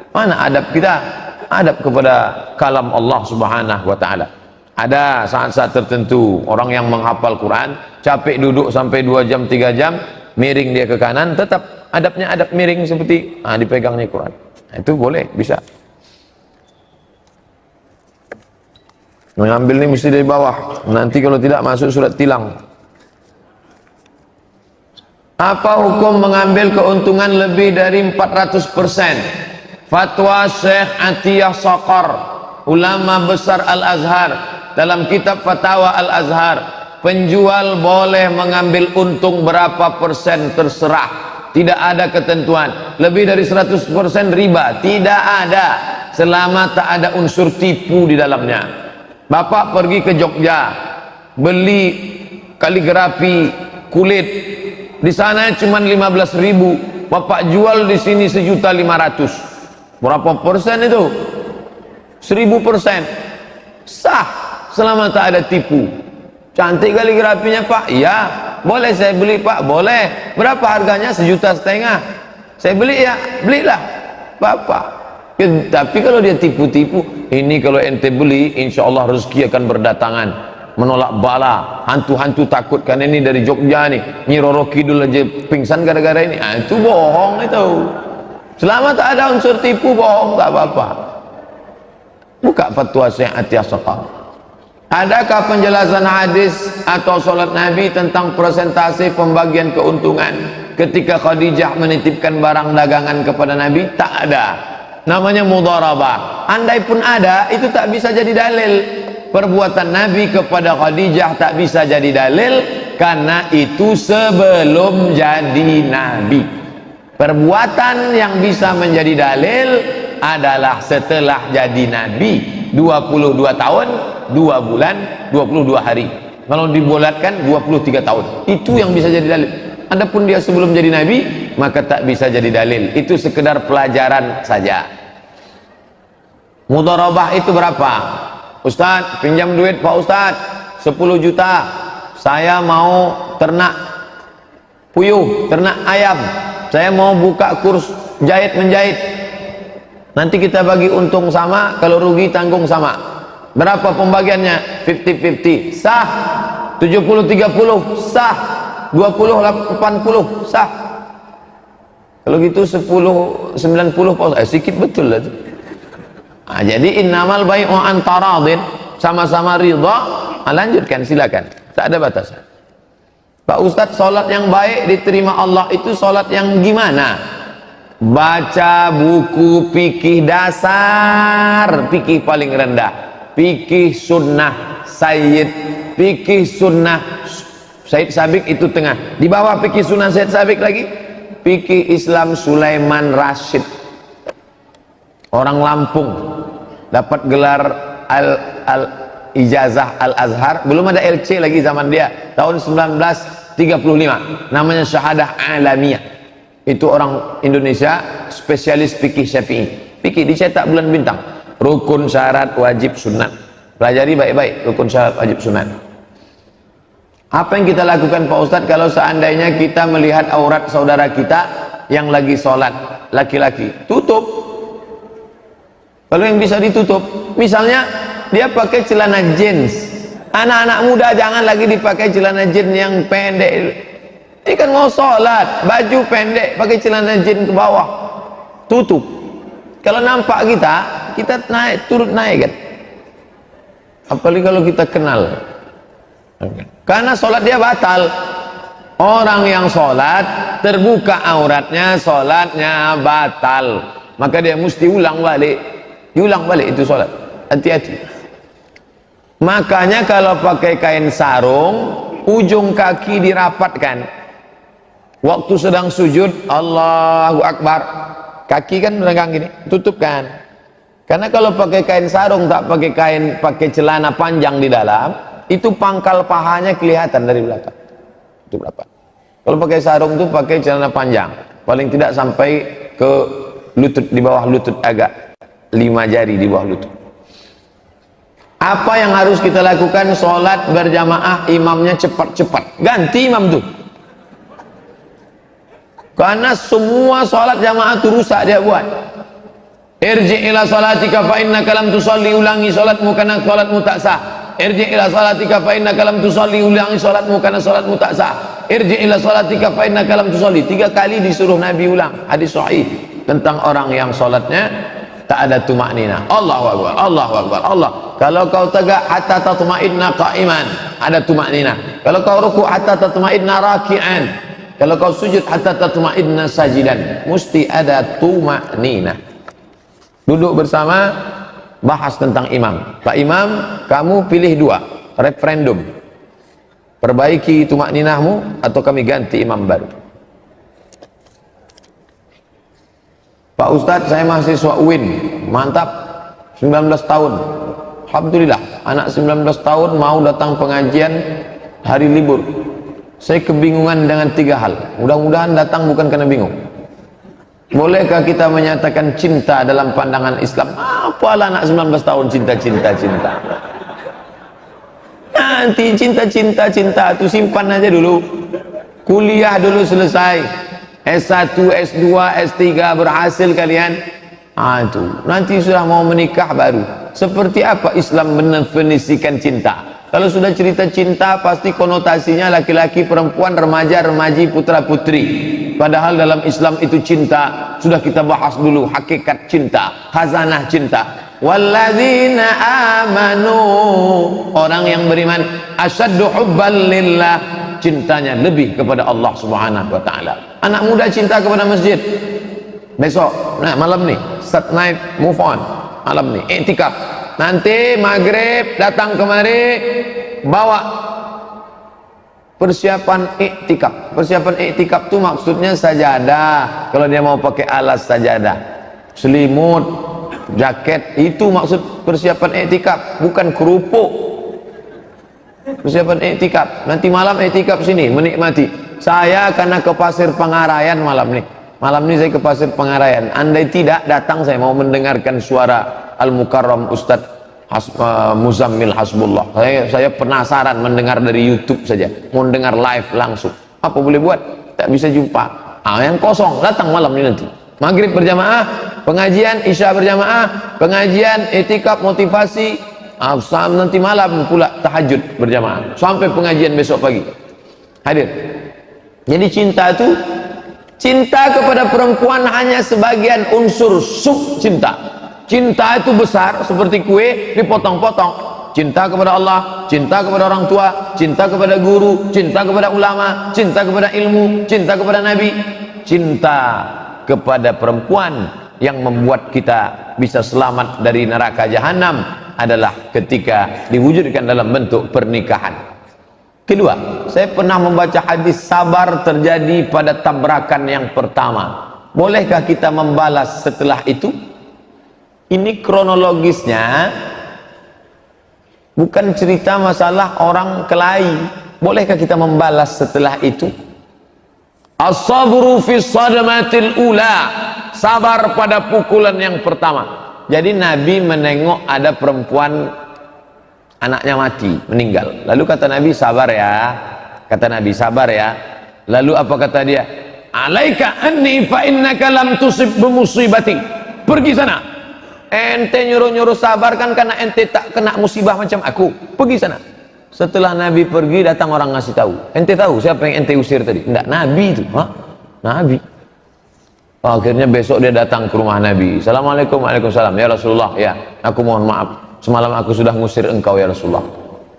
Mana adab kita? Adab kepada kalam Allah Subhanahu wa taala. Ada saat-saat tertentu orang yang menghafal Quran capek duduk sampai 2 jam 3 jam, miring dia ke kanan, tetap adabnya adab miring seperti dipegangnya Quran. Itu boleh, bisa. Mengambil ini mesti dari bawah. Nanti kalau tidak masuk surat tilang. Apa hukum mengambil keuntungan lebih dari 400%? Fatwa Syekh Atiyah Saqar, ulama besar Al-Azhar, dalam kitab Fatwa Al-Azhar, penjual boleh mengambil untung berapa persen terserah, tidak ada ketentuan. Lebih dari 100% riba, tidak ada, selama tak ada unsur tipu di dalamnya. Bapak pergi ke Jogja beli kaligrafi kulit, di sana cuma 15.000, Bapak jual di sini 1.500.000. Berapa persen itu? 1000%. Sah selama tak ada tipu. Cantik kaligrafinya Pak? Iya. Boleh saya beli Pak? Boleh. Berapa harganya? 1,5 juta. Saya beli ya? Belilah Bapak. Tapi kalau dia tipu-tipu, ini kalau ente beli, insya Allah rezeki akan berdatangan. Menolak bala, hantu-hantu takut karena ini dari Jogja nih, Nyi Roro Kidul aja pingsan gara-gara ini. Itu bohong itu. Selama tak ada unsur tipu, bohong, tak apa-apa. Buka fatwa Syekh Atiyah Saqar. Adakah penjelasan hadis atau salat Nabi tentang persentase pembagian keuntungan ketika Khadijah menitipkan barang dagangan kepada Nabi? Tak ada. Namanya mudharabah. Andai pun ada, itu tak bisa jadi dalil. Perbuatan Nabi kepada Khadijah tak bisa jadi dalil karena itu sebelum jadi Nabi. Perbuatan yang bisa menjadi dalil adalah setelah jadi Nabi, 22 tahun 2 bulan 22 hari. Kalau dibulatkan 23 tahun, itu yang bisa jadi dalil. Adapun dia sebelum jadi Nabi, maka tak bisa jadi dalil. Itu sekedar pelajaran saja. Mudharabah itu berapa? Ustaz, pinjam duit Pak Ustaz 10 juta. Saya mau ternak puyuh, ternak ayam. Saya mau buka kurs jahit menjahit. Nanti kita bagi untung sama, kalau rugi tanggung sama. Berapa pembagiannya? 50-50. Sah. 70-30 sah. 20-80 sah. Kalau gitu 10-90 sedikit betul lah. Jadi innamal bai'u an taradin, sama-sama ridha. Lanjutkan, silakan. Tak ada batasan. Pak Ustadz, sholat yang baik diterima Allah itu sholat yang gimana? Baca buku fikih dasar, fikih paling rendah, fikih sunnah Sayyid, fikih sunnah Said Sabiq itu tengah. Di bawah fikih sunnah Said Sabiq lagi fikih Islam Sulaiman Rashid, orang Lampung, dapat gelar Ijazah Al-Azhar. Belum ada LC lagi zaman dia, tahun 1935, namanya Syahadah Alamiyah. Itu orang Indonesia, spesialis fikih Syafi'i. Fikih dicetak bulan bintang. Rukun syarat wajib sunat. Pelajari baik-baik rukun syarat wajib sunat. Apa yang kita lakukan Pak Ustadz kalau seandainya kita melihat aurat saudara kita yang lagi sholat, laki-laki? Tutup. Kalau yang bisa ditutup, misalnya dia pakai celana jeans. Anak-anak muda jangan lagi dipakai celana jeans yang pendek. Ini kan mau sholat, baju pendek, pakai celana jeans ke bawah, tutup. Kalau nampak kita naik, turut naik kan. Apalagi kalau kita kenal. Karena sholat dia batal. Orang yang sholat terbuka auratnya, sholatnya batal. Maka dia mesti ulang balik. Diulang balik itu sholat. Hati-hati. Makanya kalau pakai kain sarung, ujung kaki dirapatkan. Waktu sedang sujud, Allahu Akbar. Kaki kan meregang gini, tutupkan. Karena kalau pakai kain sarung, tak pakai celana panjang di dalam, itu pangkal pahanya kelihatan dari belakang. Itu berapa? Kalau pakai sarung tuh pakai celana panjang, paling tidak sampai ke lutut, di bawah lutut, agak 5 jari di bawah lutut. Apa yang harus kita lakukan? Sholat berjamaah, imamnya cepat-cepat, ganti imam tuh. Karena semua sholat jamaah itu rusak dia buat. Irji ila sholatika fa innaka lam tusalli, ulangi sholatmu karena sholatmu tak sah. Irji ila sholatika fa innaka lam tusalli, ulangi sholatmu karena sholatmu tak sah. Irji ila sholatika fa innaka lam tusalli. 3 kali disuruh Nabi ulang. Hadis sahih tentang orang yang sholatnya tak ada tumaknina. Allahu Akbar, Allahu Akbar, Allah. Kalau kau tegak hatta tatma'inna qa'iman, ada tumaknina. Kalau kau ruku' hatta tatma'inna raki'an. Kalau kau sujud hatta tatma'inna sajidan, mesti ada tumaknina. Duduk bersama, bahas tentang imam. Pak Imam, kamu pilih 2, referendum. Perbaiki tumakninahmu atau kami ganti imam baru. Pak Ustadz, saya mahasiswa UIN, mantap, 19 tahun. Alhamdulillah, anak 19 tahun mau datang pengajian hari libur. Saya kebingungan dengan 3 hal. Mudah-mudahan datang bukan karena bingung. Bolehkah kita menyatakan cinta dalam pandangan Islam? Apalah anak 19 tahun cinta. Nanti cinta itu simpan aja dulu. Kuliah dulu selesai. S1, S2, S3 berhasil kalian. Itu nanti sudah mau menikah baru. Seperti apa Islam mendefinisikan cinta? Kalau sudah cerita cinta pasti konotasinya laki-laki, perempuan, remaja, remaji, putra putri. Padahal dalam Islam itu cinta sudah kita bahas dulu, hakikat cinta, khazanah cinta. Walladzina amanu, orang yang beriman, asyaddu hubban lillah, cintanya lebih kepada Allah Subhanahu wa taala. Anak muda cinta kepada masjid. Besok, nah malam nih, start night, move on. Malam nih, iktikaf. Nanti maghrib datang kemari, bawa persiapan iktikaf. Persiapan iktikaf itu maksudnya sajadah. Kalau dia mau pakai alas sajadah, selimut, jaket, itu maksud persiapan iktikaf, bukan kerupuk. Persiapan iktikaf. Nanti malam iktikaf sini, menikmati. Saya karena ke Pasir Pangarayan malam nih. Malam ini saya ke Pasir Pangarayan. Andai tidak datang, saya mau mendengarkan suara Al-Mukarram Ustadz Muzammil Hasbullah. Saya penasaran mendengar dari YouTube saja. Mau dengar live langsung. Apa boleh buat? Tak bisa jumpa. Yang kosong datang malam ini nanti. Maghrib berjamaah, pengajian Isya berjamaah, pengajian etikaf motivasi, nanti malam pula tahajud berjamaah sampai pengajian besok pagi. Hadir. Jadi cinta itu, cinta kepada perempuan hanya sebagian unsur sub cinta. Cinta itu besar seperti kue dipotong-potong. Cinta kepada Allah, cinta kepada orang tua, cinta kepada guru, cinta kepada ulama, cinta kepada ilmu, cinta kepada Nabi. Cinta kepada perempuan yang membuat kita bisa selamat dari neraka jahanam adalah ketika diwujudkan dalam bentuk pernikahan. Kedua, saya pernah membaca hadis sabar terjadi pada tabrakan yang pertama. Bolehkah kita membalas setelah itu? Ini kronologisnya bukan cerita masalah orang kelahi. Bolehkah kita membalas setelah itu? As-sabru fi sadmatil ula, sabar pada pukulan yang pertama. Jadi Nabi menengok ada perempuan anaknya mati, meninggal. Lalu kata Nabi, sabar ya. Kata Nabi, sabar ya. Lalu apa kata dia? Alaika anni fa innaka lam tusib bimusibati. Pergi sana. Ente nyuruh-nyuruh sabar kan karena ente tak kena musibah macam aku. Pergi sana. Setelah Nabi pergi, datang orang ngasih tahu. Ente tahu siapa yang ente usir tadi? Enggak, Nabi itu. Hah? Nabi. Akhirnya besok dia datang ke rumah Nabi. Assalamualaikum, waalaikumsalam. Ya Rasulullah, ya, aku mohon maaf. Semalam aku sudah ngusir engkau ya Rasulullah.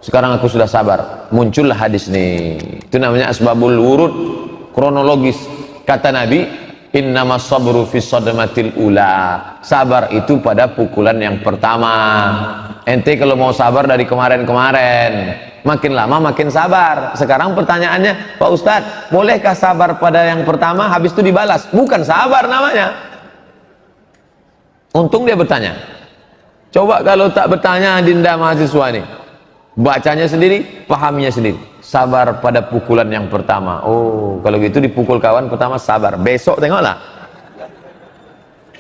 Sekarang aku sudah sabar. Muncullah hadis nih. Itu namanya asbabul wurud, kronologis. Kata Nabi, innamas sabru fis sadmatil ula. Sabar itu pada pukulan yang pertama. Ente kalau mau sabar dari kemarin-kemarin, makin lama makin sabar. Sekarang pertanyaannya, Pak Ustadz, bolehkah sabar pada yang pertama habis itu dibalas? Bukan sabar namanya. Untung dia bertanya. Coba kalau tak bertanya, dinda mahasiswa nih, bacanya sendiri, pahaminya sendiri. Sabar pada pukulan yang pertama. Oh, kalau gitu dipukul kawan pertama sabar. Besok tengoklah.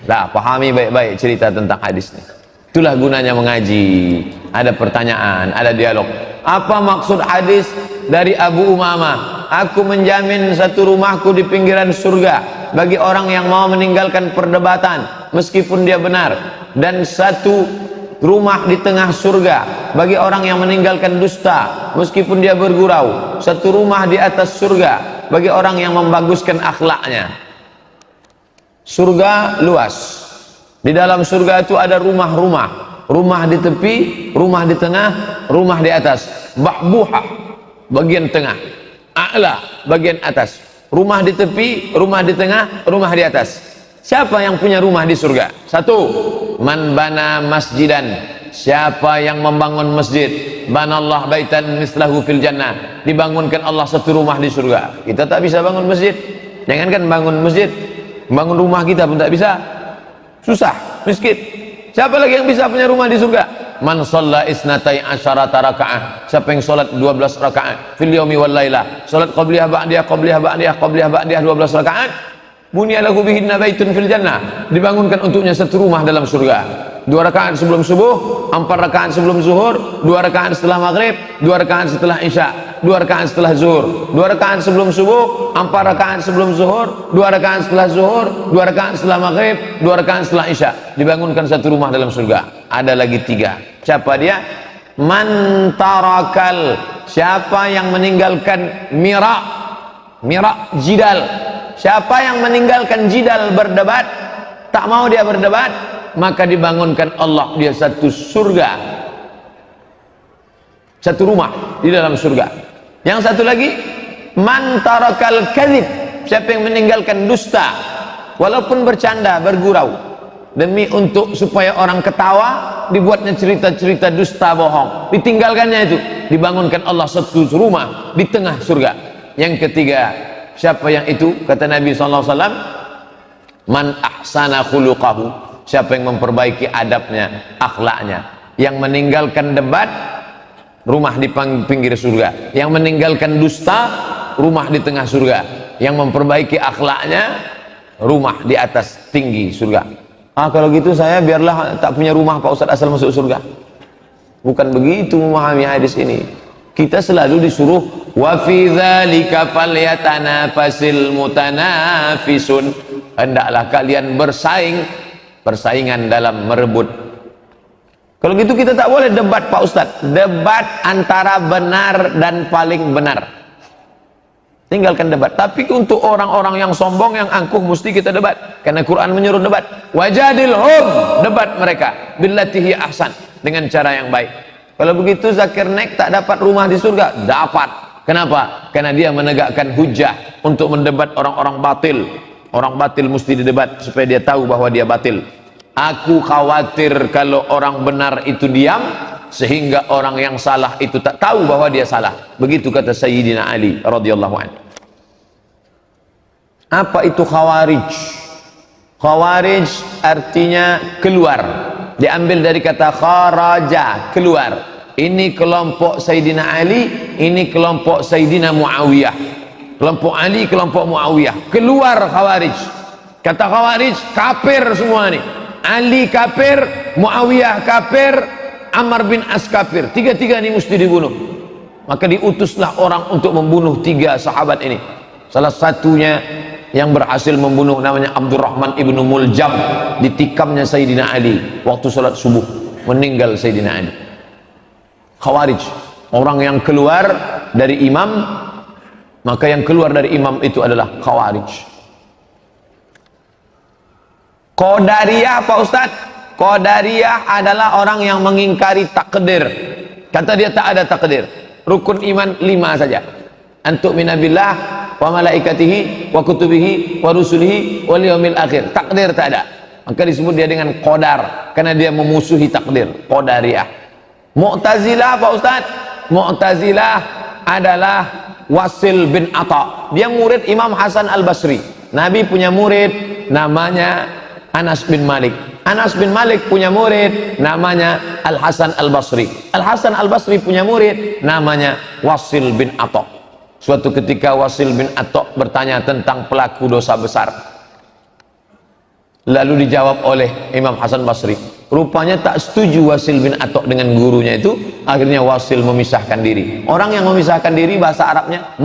Nah, pahami baik-baik cerita tentang hadis ini. Itulah gunanya mengaji. Ada pertanyaan, ada dialog. Apa maksud hadis dari Abu Umamah? Aku menjamin satu rumahku di pinggiran surga bagi orang yang mau meninggalkan perdebatan meskipun dia benar, dan satu rumah di tengah surga bagi orang yang meninggalkan dusta meskipun dia bergurau. Satu rumah di atas surga bagi orang yang membaguskan akhlaknya. Surga luas. Di dalam surga itu ada rumah-rumah. Rumah di tepi, rumah di tengah, rumah di atas. Bahbuhah, bagian tengah. A'la, bagian atas. Rumah di tepi, rumah di tengah, rumah di atas. Siapa yang punya rumah di surga? Satu, man bana masjidan. Siapa yang membangun masjid, banallah baitan mislahu fil jannah. Dibangunkan Allah satu rumah di surga. Kita tak bisa bangun masjid. Jangankan bangun masjid, bangun rumah kita pun tak bisa. Susah, miskin. Siapa lagi yang bisa punya rumah di surga? Man shalla isnatai asyarata rakaah. Siapa yang salat 12 rakaat fil yaumi wal lailah. Salat qabliyah ba'diyah qabliyah ba'diyah qabliyah ba'diyah 12 rakaat. Bunya lahu bihinna baitun fil jannah. Dibangunkan untuknya satu rumah dalam surga. 2 rakaat sebelum subuh, 4 rakaat sebelum zuhur, 2 rakaat setelah maghrib, 2 rakaat setelah isya, 2 rakaat setelah zuhur, 2 rakaat sebelum subuh, 4 rakaat sebelum zuhur, 2 rakaat setelah zuhur, 2 rakaat setelah maghrib, 2 rakaat setelah isya. Dibangunkan satu rumah dalam surga. Ada lagi 3. Siapa dia? Man tarakal. Siapa yang meninggalkan mira' jidal. Siapa yang meninggalkan jidal, berdebat, tak mau dia berdebat, maka dibangunkan Allah dia satu surga, satu rumah di dalam surga. Yang satu lagi, man tarakal kadhib. Siapa yang meninggalkan dusta, walaupun bercanda, bergurau, demi untuk supaya orang ketawa, dibuatnya cerita-cerita dusta, bohong, ditinggalkannya itu. Dibangunkan Allah satu rumah di tengah surga. Yang ketiga, siapa yang itu? Kata Nabi SAW, man ahsana khuluqahu. Siapa yang memperbaiki adabnya, akhlaknya. Yang meninggalkan debat, rumah di pinggir surga. Yang meninggalkan dusta, rumah di tengah surga. Yang memperbaiki akhlaknya, rumah di atas tinggi surga. Kalau gitu saya biarlah tak punya rumah Pak Ustadz, asal masuk surga. Bukan begitu memahami hadis ini. Kita selalu disuruh wa fi dzalika falyatanafasil mutanafisun. Hendaklah kalian persaingan dalam merebut. Kalau gitu kita tak boleh debat Pak Ustadz. Debat antara benar dan paling benar. Tinggalkan debat. Tapi untuk orang-orang yang sombong, yang angkuh, mesti kita debat. Karena Quran menyuruh debat. Wajadilhum, debat mereka billatihi ahsan, dengan cara yang baik. Kalau begitu Zakir Naik tak dapat rumah di surga? Dapat. Kenapa? Karena dia menegakkan hujah untuk mendebat orang-orang batil. Orang batil mesti didebat supaya dia tahu bahwa dia batil. Aku khawatir kalau orang benar itu diam, sehingga orang yang salah itu tak tahu bahwa dia salah. Begitu kata Sayyidina Ali radhiyallahu anhu. Apa itu khawarij? Khawarij artinya keluar. Diambil dari kata kharaja, keluar. Ini kelompok Sayyidina Ali, ini kelompok Sayyidina Muawiyah. Kelompok Ali, kelompok Muawiyah. Keluar khawarij. Kata khawarij, kafir semua nih. Ali kafir, Muawiyah kafir, Ammar bin As kafir. Tiga-tiga ini mesti dibunuh. Maka diutuslah orang untuk membunuh 3 sahabat ini. Salah satunya yang berhasil membunuh namanya Abdurrahman ibnu Muljam, ditikamnya Sayyidina Ali waktu sholat subuh, meninggal Sayyidina Ali. Khawarij, orang yang keluar dari imam, maka yang keluar dari imam itu adalah Khawarij. Qadariyah Pak Ustadz, Qadariyah adalah orang yang mengingkari takdir. Kata dia tak ada takdir. Rukun iman 5 saja. Antuk minabillah wa malaikatihi wa kutubihi wa rusulihi wal yaumil akhir. Takdir tak ada. Maka disebut dia dengan qadar, karena dia memusuhi takdir. Qadariyah. Mu'tazilah Pak Ustaz, Mu'tazilah adalah Wasil bin Atha. Dia murid Imam Hasan al-Basri. Nabi punya murid namanya Anas bin Malik. Anas bin Malik punya murid namanya Al-Hasan al-Basri. Al-Hasan al-Basri punya murid namanya Wasil bin Atha. Suatu ketika Wasil bin Atha bertanya tentang pelaku dosa besar. Lalu dijawab oleh Imam Hasan Basri. Rupanya tak setuju Wasil bin Atha dengan gurunya itu. Akhirnya Wasil memisahkan diri. Orang yang memisahkan diri bahasa Arabnya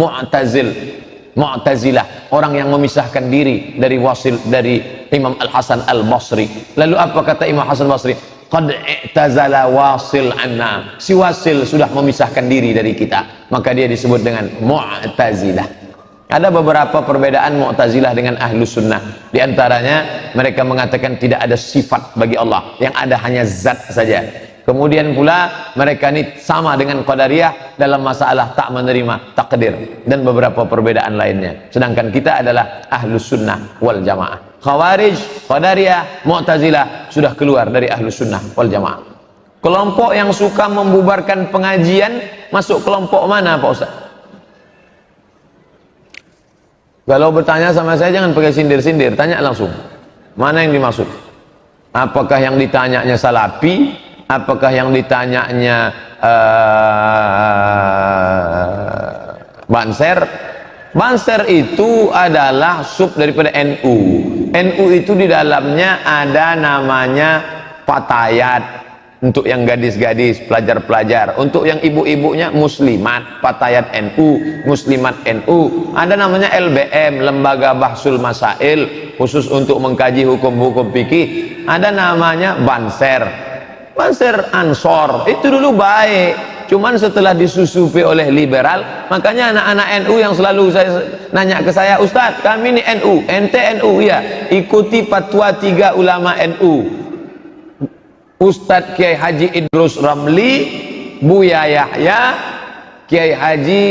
Mu'tazilah. Orang yang memisahkan diri dari Wasil, dari Imam Al-Hasan Al-Basri. Lalu apa kata Imam Hasan Basri? Qad i'tazala Wasil anna. Si Wasil sudah memisahkan diri dari kita, maka dia disebut dengan Mu'tazilah. Ada beberapa perbedaan Mu'tazilah dengan Ahlus Sunnah. Di antaranya mereka mengatakan tidak ada sifat bagi Allah, yang ada hanya zat saja. Kemudian pula mereka ini sama dengan Qadariyah dalam masalah tak menerima takdir dan beberapa perbedaan lainnya. Sedangkan kita adalah Ahlus Sunnah wal Jamaah. Khawarij, Qadariyah, Mu'tazilah sudah keluar dari Ahlus Sunnah wal Jamaah. Kelompok yang suka membubarkan pengajian masuk kelompok mana Pak Ustaz? Kalau bertanya sama saya jangan pakai sindir-sindir, tanya langsung. Mana yang dimaksud? Apakah yang ditanyanya Salafi? Apakah yang ditanyanya Banser? Banser itu adalah sub daripada NU. NU itu di dalamnya ada namanya Fatayat untuk yang gadis-gadis, pelajar-pelajar. Untuk yang ibu-ibunya Muslimat, Fatayat NU, Muslimat NU. Ada namanya LBM, Lembaga Bahsul Masail, khusus untuk mengkaji hukum-hukum fikih. Ada namanya Banser. Banser Ansor itu dulu baik, cuman setelah disusupi oleh liberal, makanya anak-anak NU yang selalu saya nanya ke saya, Ustadz kami ini NU, ente NU ya, ikuti fatwa 3 ulama NU, Ustadz Kiai Haji Idrus Ramli, Buya Yahya, Kiai Haji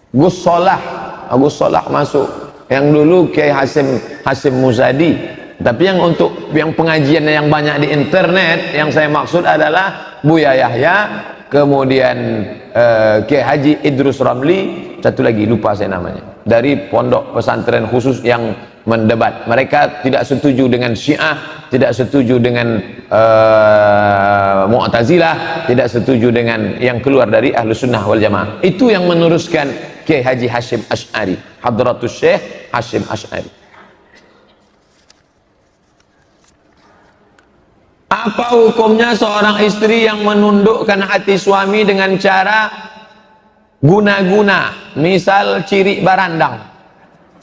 Gus Solah masuk, yang dulu Kiai Hasim Muzadi. Tapi yang untuk yang pengajiannya yang banyak di internet, yang saya maksud adalah Buya Yahya, kemudian Kiai Haji Idrus Ramli, satu lagi lupa saya namanya, dari pondok pesantren khusus yang mendebat. Mereka tidak setuju dengan Syiah, tidak setuju dengan Mu'tazilah, tidak setuju dengan yang keluar dari Ahlus Sunnah wal Jamaah. Itu yang meneruskan Kiai Haji Hashim Asy'ari, Hadratus Syekh Hashim Asy'ari. Apa hukumnya seorang istri yang menundukkan hati suami dengan cara guna-guna, misal ciri barandang,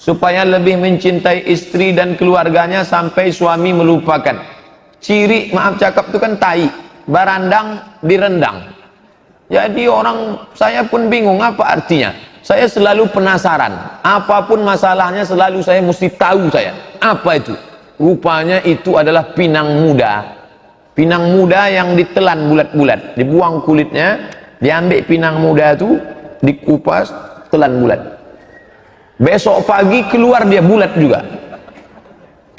supaya lebih mencintai istri dan keluarganya sampai suami melupakan? Ciri, maaf cakap itu kan tai, barandang direndang. Jadi saya pun bingung apa artinya. Saya selalu penasaran, apapun masalahnya selalu saya mesti tahu apa itu. Rupanya itu adalah pinang muda. Pinang muda yang ditelan bulat-bulat, dibuang kulitnya, diambil pinang muda itu, dikupas, telan bulat. Besok pagi keluar dia bulat juga.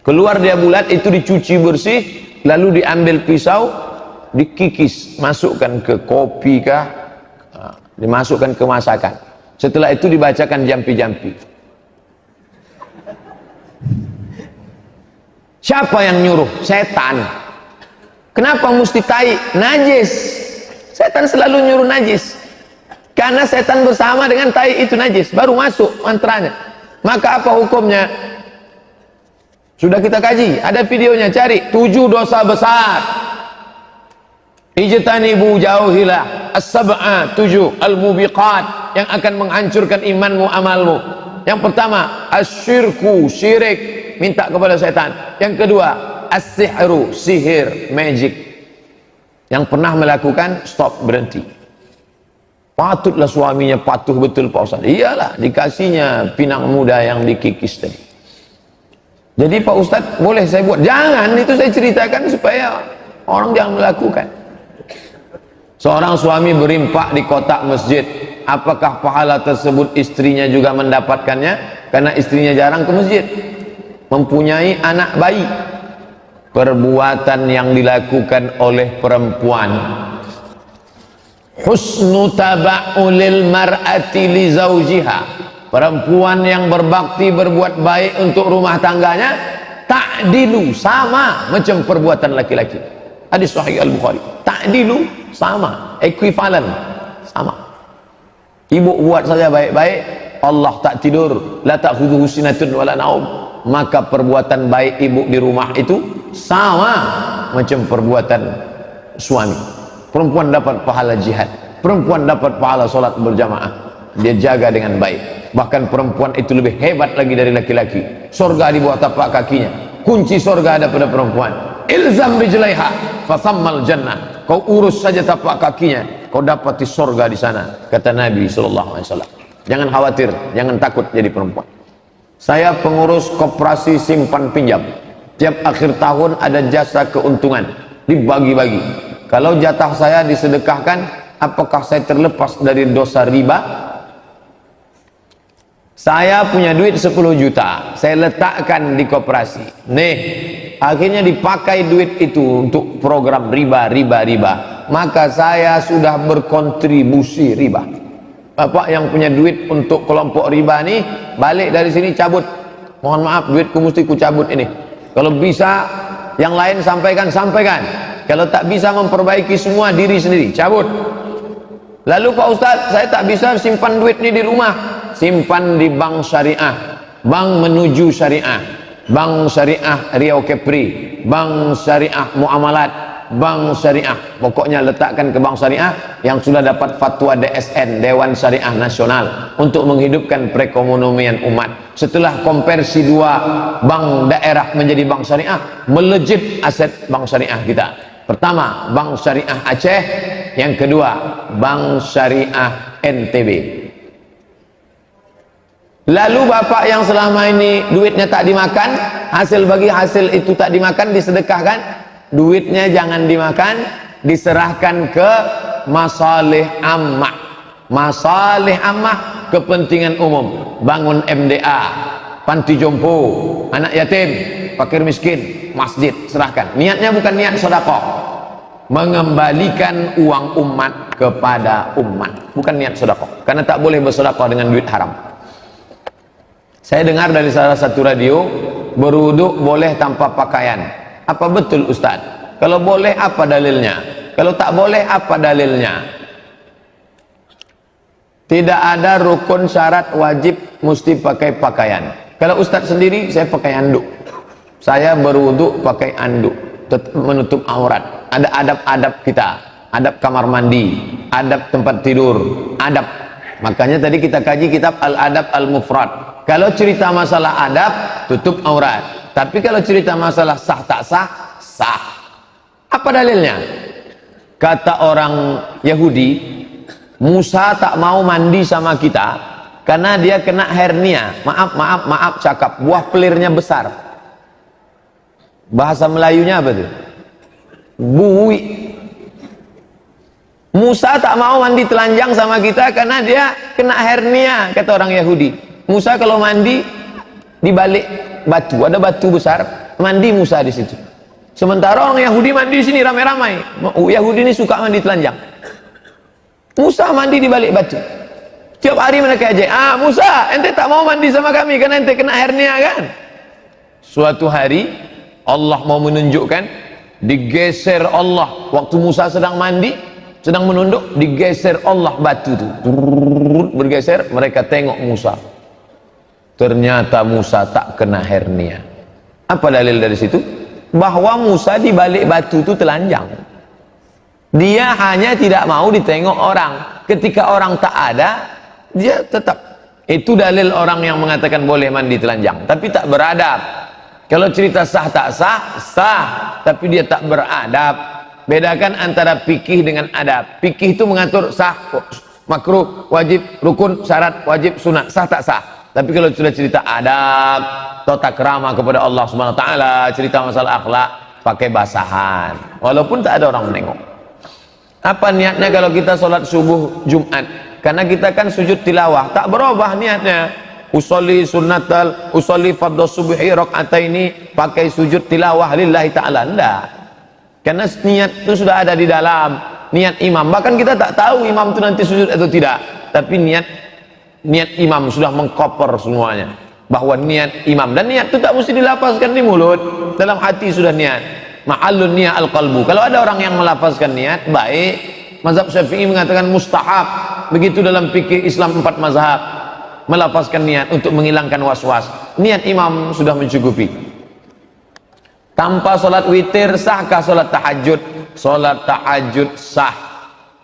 Keluar dia bulat, itu dicuci bersih, lalu diambil pisau, dikikis, masukkan ke kopi kah, dimasukkan ke masakan. Setelah itu dibacakan jampi-jampi. Siapa yang nyuruh? Setan. Kenapa mesti tai? Najis. Setan selalu nyuruh najis. Karena setan bersama dengan tai itu najis, baru masuk mantranya. Maka apa hukumnya? Sudah kita kaji, ada videonya, cari 7 dosa besar. Ijtanibu jauhilah as-sab'a 7 al-mubiqat. yang akan menghancurkan imanmu, amalmu. Yang pertama, asyirku, syirik, minta kepada setan. Yang kedua, as-sihru, sihir, magic. Yang pernah melakukan, stop, berhenti. Patutlah suaminya patuh betul Pak Ustaz. Iyalah, dikasihnya pinang muda yang dikikis tadi. Jadi Pak Ustaz, boleh saya buat? Jangan, itu saya ceritakan supaya orang jangan melakukan. Seorang suami berimpak di kotak masjid, apakah pahala tersebut istrinya juga mendapatkannya? Karena istrinya jarang ke masjid, mempunyai anak bayi. Perbuatan yang dilakukan oleh perempuan, husnu taba'ulil mar'ati li zawjiha, perempuan yang berbakti, berbuat baik untuk rumah tangganya, ta'dilu, sama macam perbuatan laki-laki. Hadis sahih Al-Bukhari. Ta'dilu, sama, ekuivalen, sama. Ibu buat saja baik-baik, Allah tak tidur, la ta'khudhuhu sinatun wala naum, maka perbuatan baik ibu di rumah itu sama macam perbuatan suami. Perempuan dapat pahala jihad, perempuan dapat pahala solat berjamaah, dia jaga dengan baik. Bahkan perempuan itu lebih hebat lagi dari laki-laki. Surga di bawah tapak kakinya, kunci surga ada pada perempuan. Ilzam rijlaiha fasammal jannah, kau urus saja tapak kakinya, kau dapati surga di sana, kata Nabi SAW. Jangan khawatir, jangan takut jadi perempuan. Saya pengurus koperasi simpan pinjam. Tiap akhir tahun ada jasa keuntungan dibagi-bagi. Kalau jatah saya disedekahkan, apakah saya terlepas dari dosa riba? Saya punya duit 10 juta, saya letakkan di koperasi. Nih, akhirnya dipakai duit itu untuk program riba. Maka saya sudah berkontribusi riba. Bapak yang punya duit untuk kelompok riba nih, balik dari sini cabut. Mohon maaf, duitku mesti ku cabut ini. Kalau bisa, yang lain sampaikan. Kalau tak bisa memperbaiki semua, diri sendiri, cabut. Lalu Pak Ustadz, saya tak bisa simpan duit ini di rumah. Simpan di bank syariah, bank menuju syariah, bank syariah Riau Kepri, bank syariah Muamalat, bank syariah. Pokoknya letakkan ke bank syariah yang sudah dapat fatwa DSN, Dewan Syariah Nasional, untuk menghidupkan perekonomian umat. Setelah konversi dua bank daerah menjadi bank syariah, melejit aset bank syariah kita. Pertama, bank syariah Aceh, yang kedua, bank syariah NTB. Lalu bapak yang selama ini duitnya tak dimakan, hasil bagi hasil itu tak dimakan, disedekahkan, duitnya jangan dimakan, diserahkan ke masalih ammah. Masalih ammah, kepentingan umum, bangun MDA, panti jompo, anak yatim, fakir miskin, masjid, serahkan. Niatnya bukan niat sedekah, mengembalikan uang umat kepada umat, bukan niat sedekah, karena tak boleh bersedekah dengan duit haram. Saya dengar dari salah satu radio, berwuduk boleh tanpa pakaian. Apa betul Ustaz? Kalau boleh, apa dalilnya? Kalau tak boleh, apa dalilnya? Tidak ada rukun syarat wajib mesti pakai pakaian. Kalau Ustaz sendiri, saya pakai anduk. Saya berwuduk pakai anduk, menutup aurat. Ada adab-adab kita, adab kamar mandi, adab tempat tidur, adab. Makanya tadi kita kaji kitab Al-Adab Al-Mufrad. Kalau cerita masalah adab, tutup aurat. Tapi kalau cerita masalah sah tak sah, sah. Apa dalilnya? Kata orang Yahudi, Musa tak mau mandi sama kita karena dia kena hernia. Maaf cakap, buah pelirnya besar. Bahasa Melayunya apa tuh? Bui. Musa tak mau mandi telanjang sama kita karena dia kena hernia, kata orang Yahudi. Musa kalau mandi di balik batu, ada batu besar, mandi Musa di situ. Sementara orang Yahudi mandi di sini ramai-ramai. Yahudi ini suka mandi telanjang. Musa mandi di balik batu. Tiap hari mereka aja, Musa, ente tak mau mandi sama kami karena ente kena hernia kan? Suatu hari Allah mau menunjukkan, digeser Allah waktu Musa sedang mandi, sedang menunduk, digeser Allah batu itu, bergeser, mereka tengok Musa. Ternyata Musa tak kena hernia. Apa dalil dari situ? Bahwa Musa di balik batu itu telanjang. Dia hanya tidak mau ditengok orang. Ketika orang tak ada, dia tetap. Itu dalil orang yang mengatakan boleh mandi telanjang tapi tak beradab. Kalau cerita sah tak sah, sah, tapi dia tak beradab. Bedakan antara fikih dengan adab. Fikih itu mengatur sah, makruh, wajib, rukun, syarat, wajib, sunat, sah tak sah. Tapi kalau sudah cerita adab, tata krama kepada Allah Subhanahu wa taala, cerita masalah akhlak, pakai basahan. Walaupun tak ada orang menengok. Apa niatnya kalau kita sholat subuh Jumat? Karena kita kan sujud tilawah, tak berubah niatnya. Usolli sunnatal, usolli fardhu subhi rakaataini, pakai sujud tilawah lillahi ta'ala. Enggak. Karena niat itu sudah ada di dalam niat imam. Bahkan kita tak tahu imam itu nanti sujud atau tidak. Tapi niat imam sudah mengcover semuanya. Bahwa niat imam, dan niat itu tak mesti dilafazkan di mulut, dalam hati sudah niat. Ma'allun niat al-qalbu. Kalau ada orang yang melafazkan niat, baik. Mazhab Syafi'i mengatakan mustahab. Begitu dalam fikih Islam 4 mazhab, melafazkan niat untuk menghilangkan was-was. Niat imam sudah mencukupi. Tanpa sholat witir sahkah sholat tahajud? Sholat tahajud sah.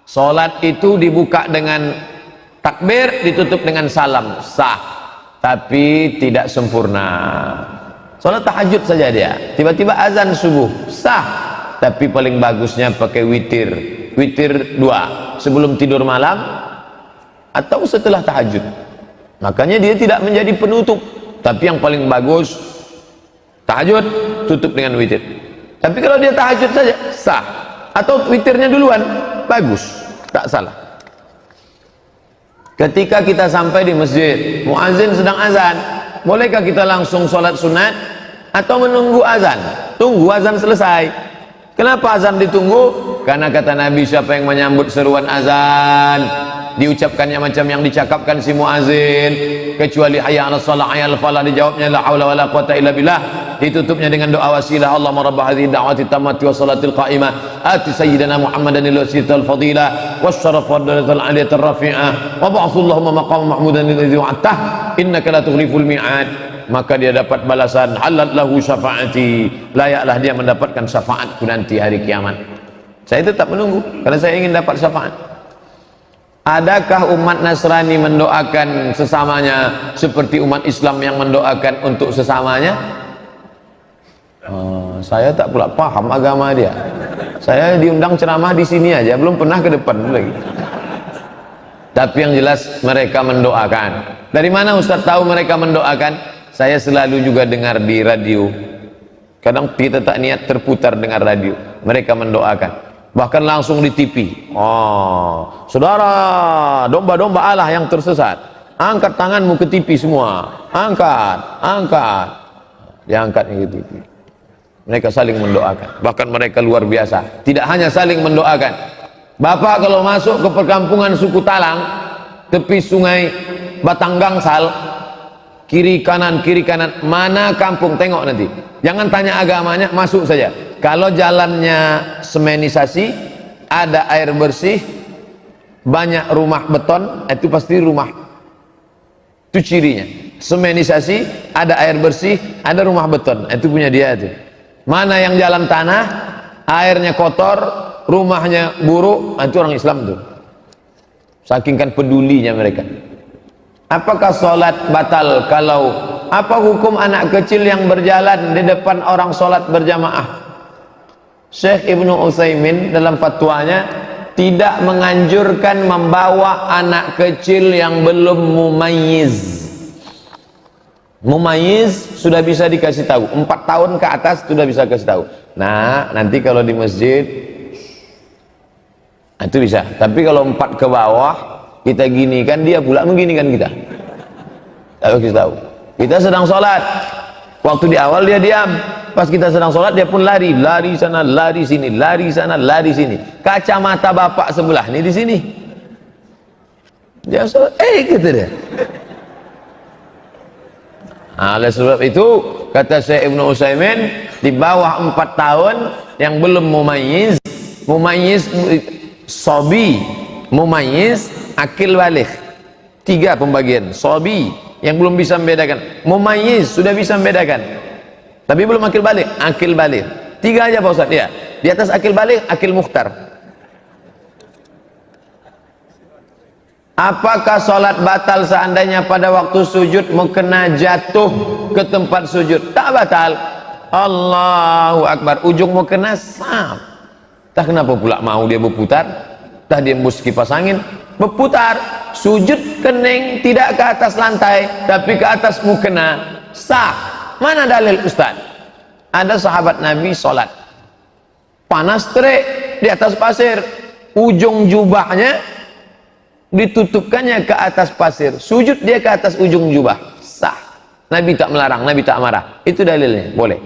Sholat itu dibuka dengan takbir, ditutup dengan salam, sah. Tapi tidak sempurna. Sholat tahajud saja dia, tiba-tiba azan subuh, sah. Tapi paling bagusnya pakai witir. Witir 2 sebelum tidur malam atau setelah tahajud. Makanya dia tidak menjadi penutup. Tapi yang paling bagus tahajud tutup dengan witir. Tapi kalau dia tahajud saja sah, atau witirnya duluan, bagus, tak salah. Ketika kita sampai di masjid, muazin sedang azan, bolehkah kita langsung sholat sunat atau menunggu azan? Tunggu azan selesai. Kenapa azan ditunggu? Karena kata Nabi, siapa yang menyambut seruan azan, diucapkannya macam yang dicakapkan si muazin, kecuali hayya 'alas shalah, hayya 'alal falah, dijawabnya la haula wala quwata illa billah, ditutupnya dengan doa wasilah, Allahumma rabb hadhihi da'wati tammati wa salatil qa'imah ati sayyidina Muhammadan al-wasilatal fadilah wasyaraf wa darajatal 'aliyatar rafi'ah wa ba'athallahumma maqam mahmudan alladhi wa'adtah innaka la tughliful mi'ad. Maka dia dapat balasan halat lahu syafaati, layaklah dia mendapatkan syafaatku nanti hari kiamat. Saya tetap menunggu karena saya ingin dapat syafaat. Adakah umat Nasrani mendoakan sesamanya seperti umat Islam yang mendoakan untuk sesamanya? Saya tak pula paham agama dia. Saya diundang ceramah di sini aja, belum pernah ke depan lagi. Tapi yang jelas mereka mendoakan. Dari mana Ustaz tahu mereka mendoakan? Saya selalu juga dengar di radio. Kadang kita tak niat terputar dengar radio. Mereka mendoakan. Bahkan langsung di TV. Oh, saudara, domba-domba Allah yang tersesat, angkat tanganmu ke TV semua. Angkat, angkat. Diangkat ke TV. Mereka saling mendoakan. Bahkan mereka luar biasa. Tidak hanya saling mendoakan. Bapak kalau masuk ke perkampungan suku Talang, tepi sungai Batanggangsal, kiri kanan, mana kampung, tengok nanti. Jangan tanya agamanya, masuk saja. Kalau jalannya semenisasi, ada air bersih, banyak rumah beton, itu pasti rumah. Itu cirinya. Semenisasi, ada air bersih, ada rumah beton, itu punya dia itu. Mana yang jalan tanah, airnya kotor, rumahnya buruk, itu orang Islam tuh. Saking kan pedulinya mereka. Apakah sholat batal kalau apa hukum anak kecil yang berjalan di depan orang sholat berjamaah? Syekh Ibnu Utsaimin dalam fatwanya tidak menganjurkan membawa anak kecil yang belum mumayyiz. Mumayyiz sudah bisa dikasih tahu, 4 tahun ke atas sudah bisa kasih tahu. Nah, nanti kalau di masjid itu bisa. Tapi kalau 4 ke bawah, kita gini kan, dia pula mengginikan kita. Kalau kita tahu kita sedang sholat, waktu di awal dia diam, pas kita sedang sholat dia pun lari sana, lari sini, lari sana, lari sini. Kacamata bapak sebelah ini di sini, dia sholat, kata dia. Nah, oleh sebab itu kata Syekh Ibnu Utsaimin, di bawah 4 tahun yang belum mumayyiz, sobi, mumayyiz, akil baligh, 3 pembagian. Sobi yang belum bisa membedakan, mumayyiz sudah bisa membedakan tapi belum akil baligh, akil baligh. 3 aja Pak Ustaz ya. Di atas akil baligh, akil mukhtar. Apakah sholat batal seandainya pada waktu sujud mukena jatuh ke tempat sujud? Tak batal. Allahu Akbar. Ujung mukena sap. Tak kenapa pula mau dia berputar? Tak dia embus kipas angin berputar. Sujud kening tidak ke atas lantai tapi ke atas mukena sah. Mana dalil Ustaz? Ada sahabat Nabi sholat panas terik di atas pasir, ujung jubahnya ditutupkannya ke atas pasir, sujud dia ke atas ujung jubah, sah. Nabi tak melarang, Nabi tak marah. Itu dalilnya, boleh.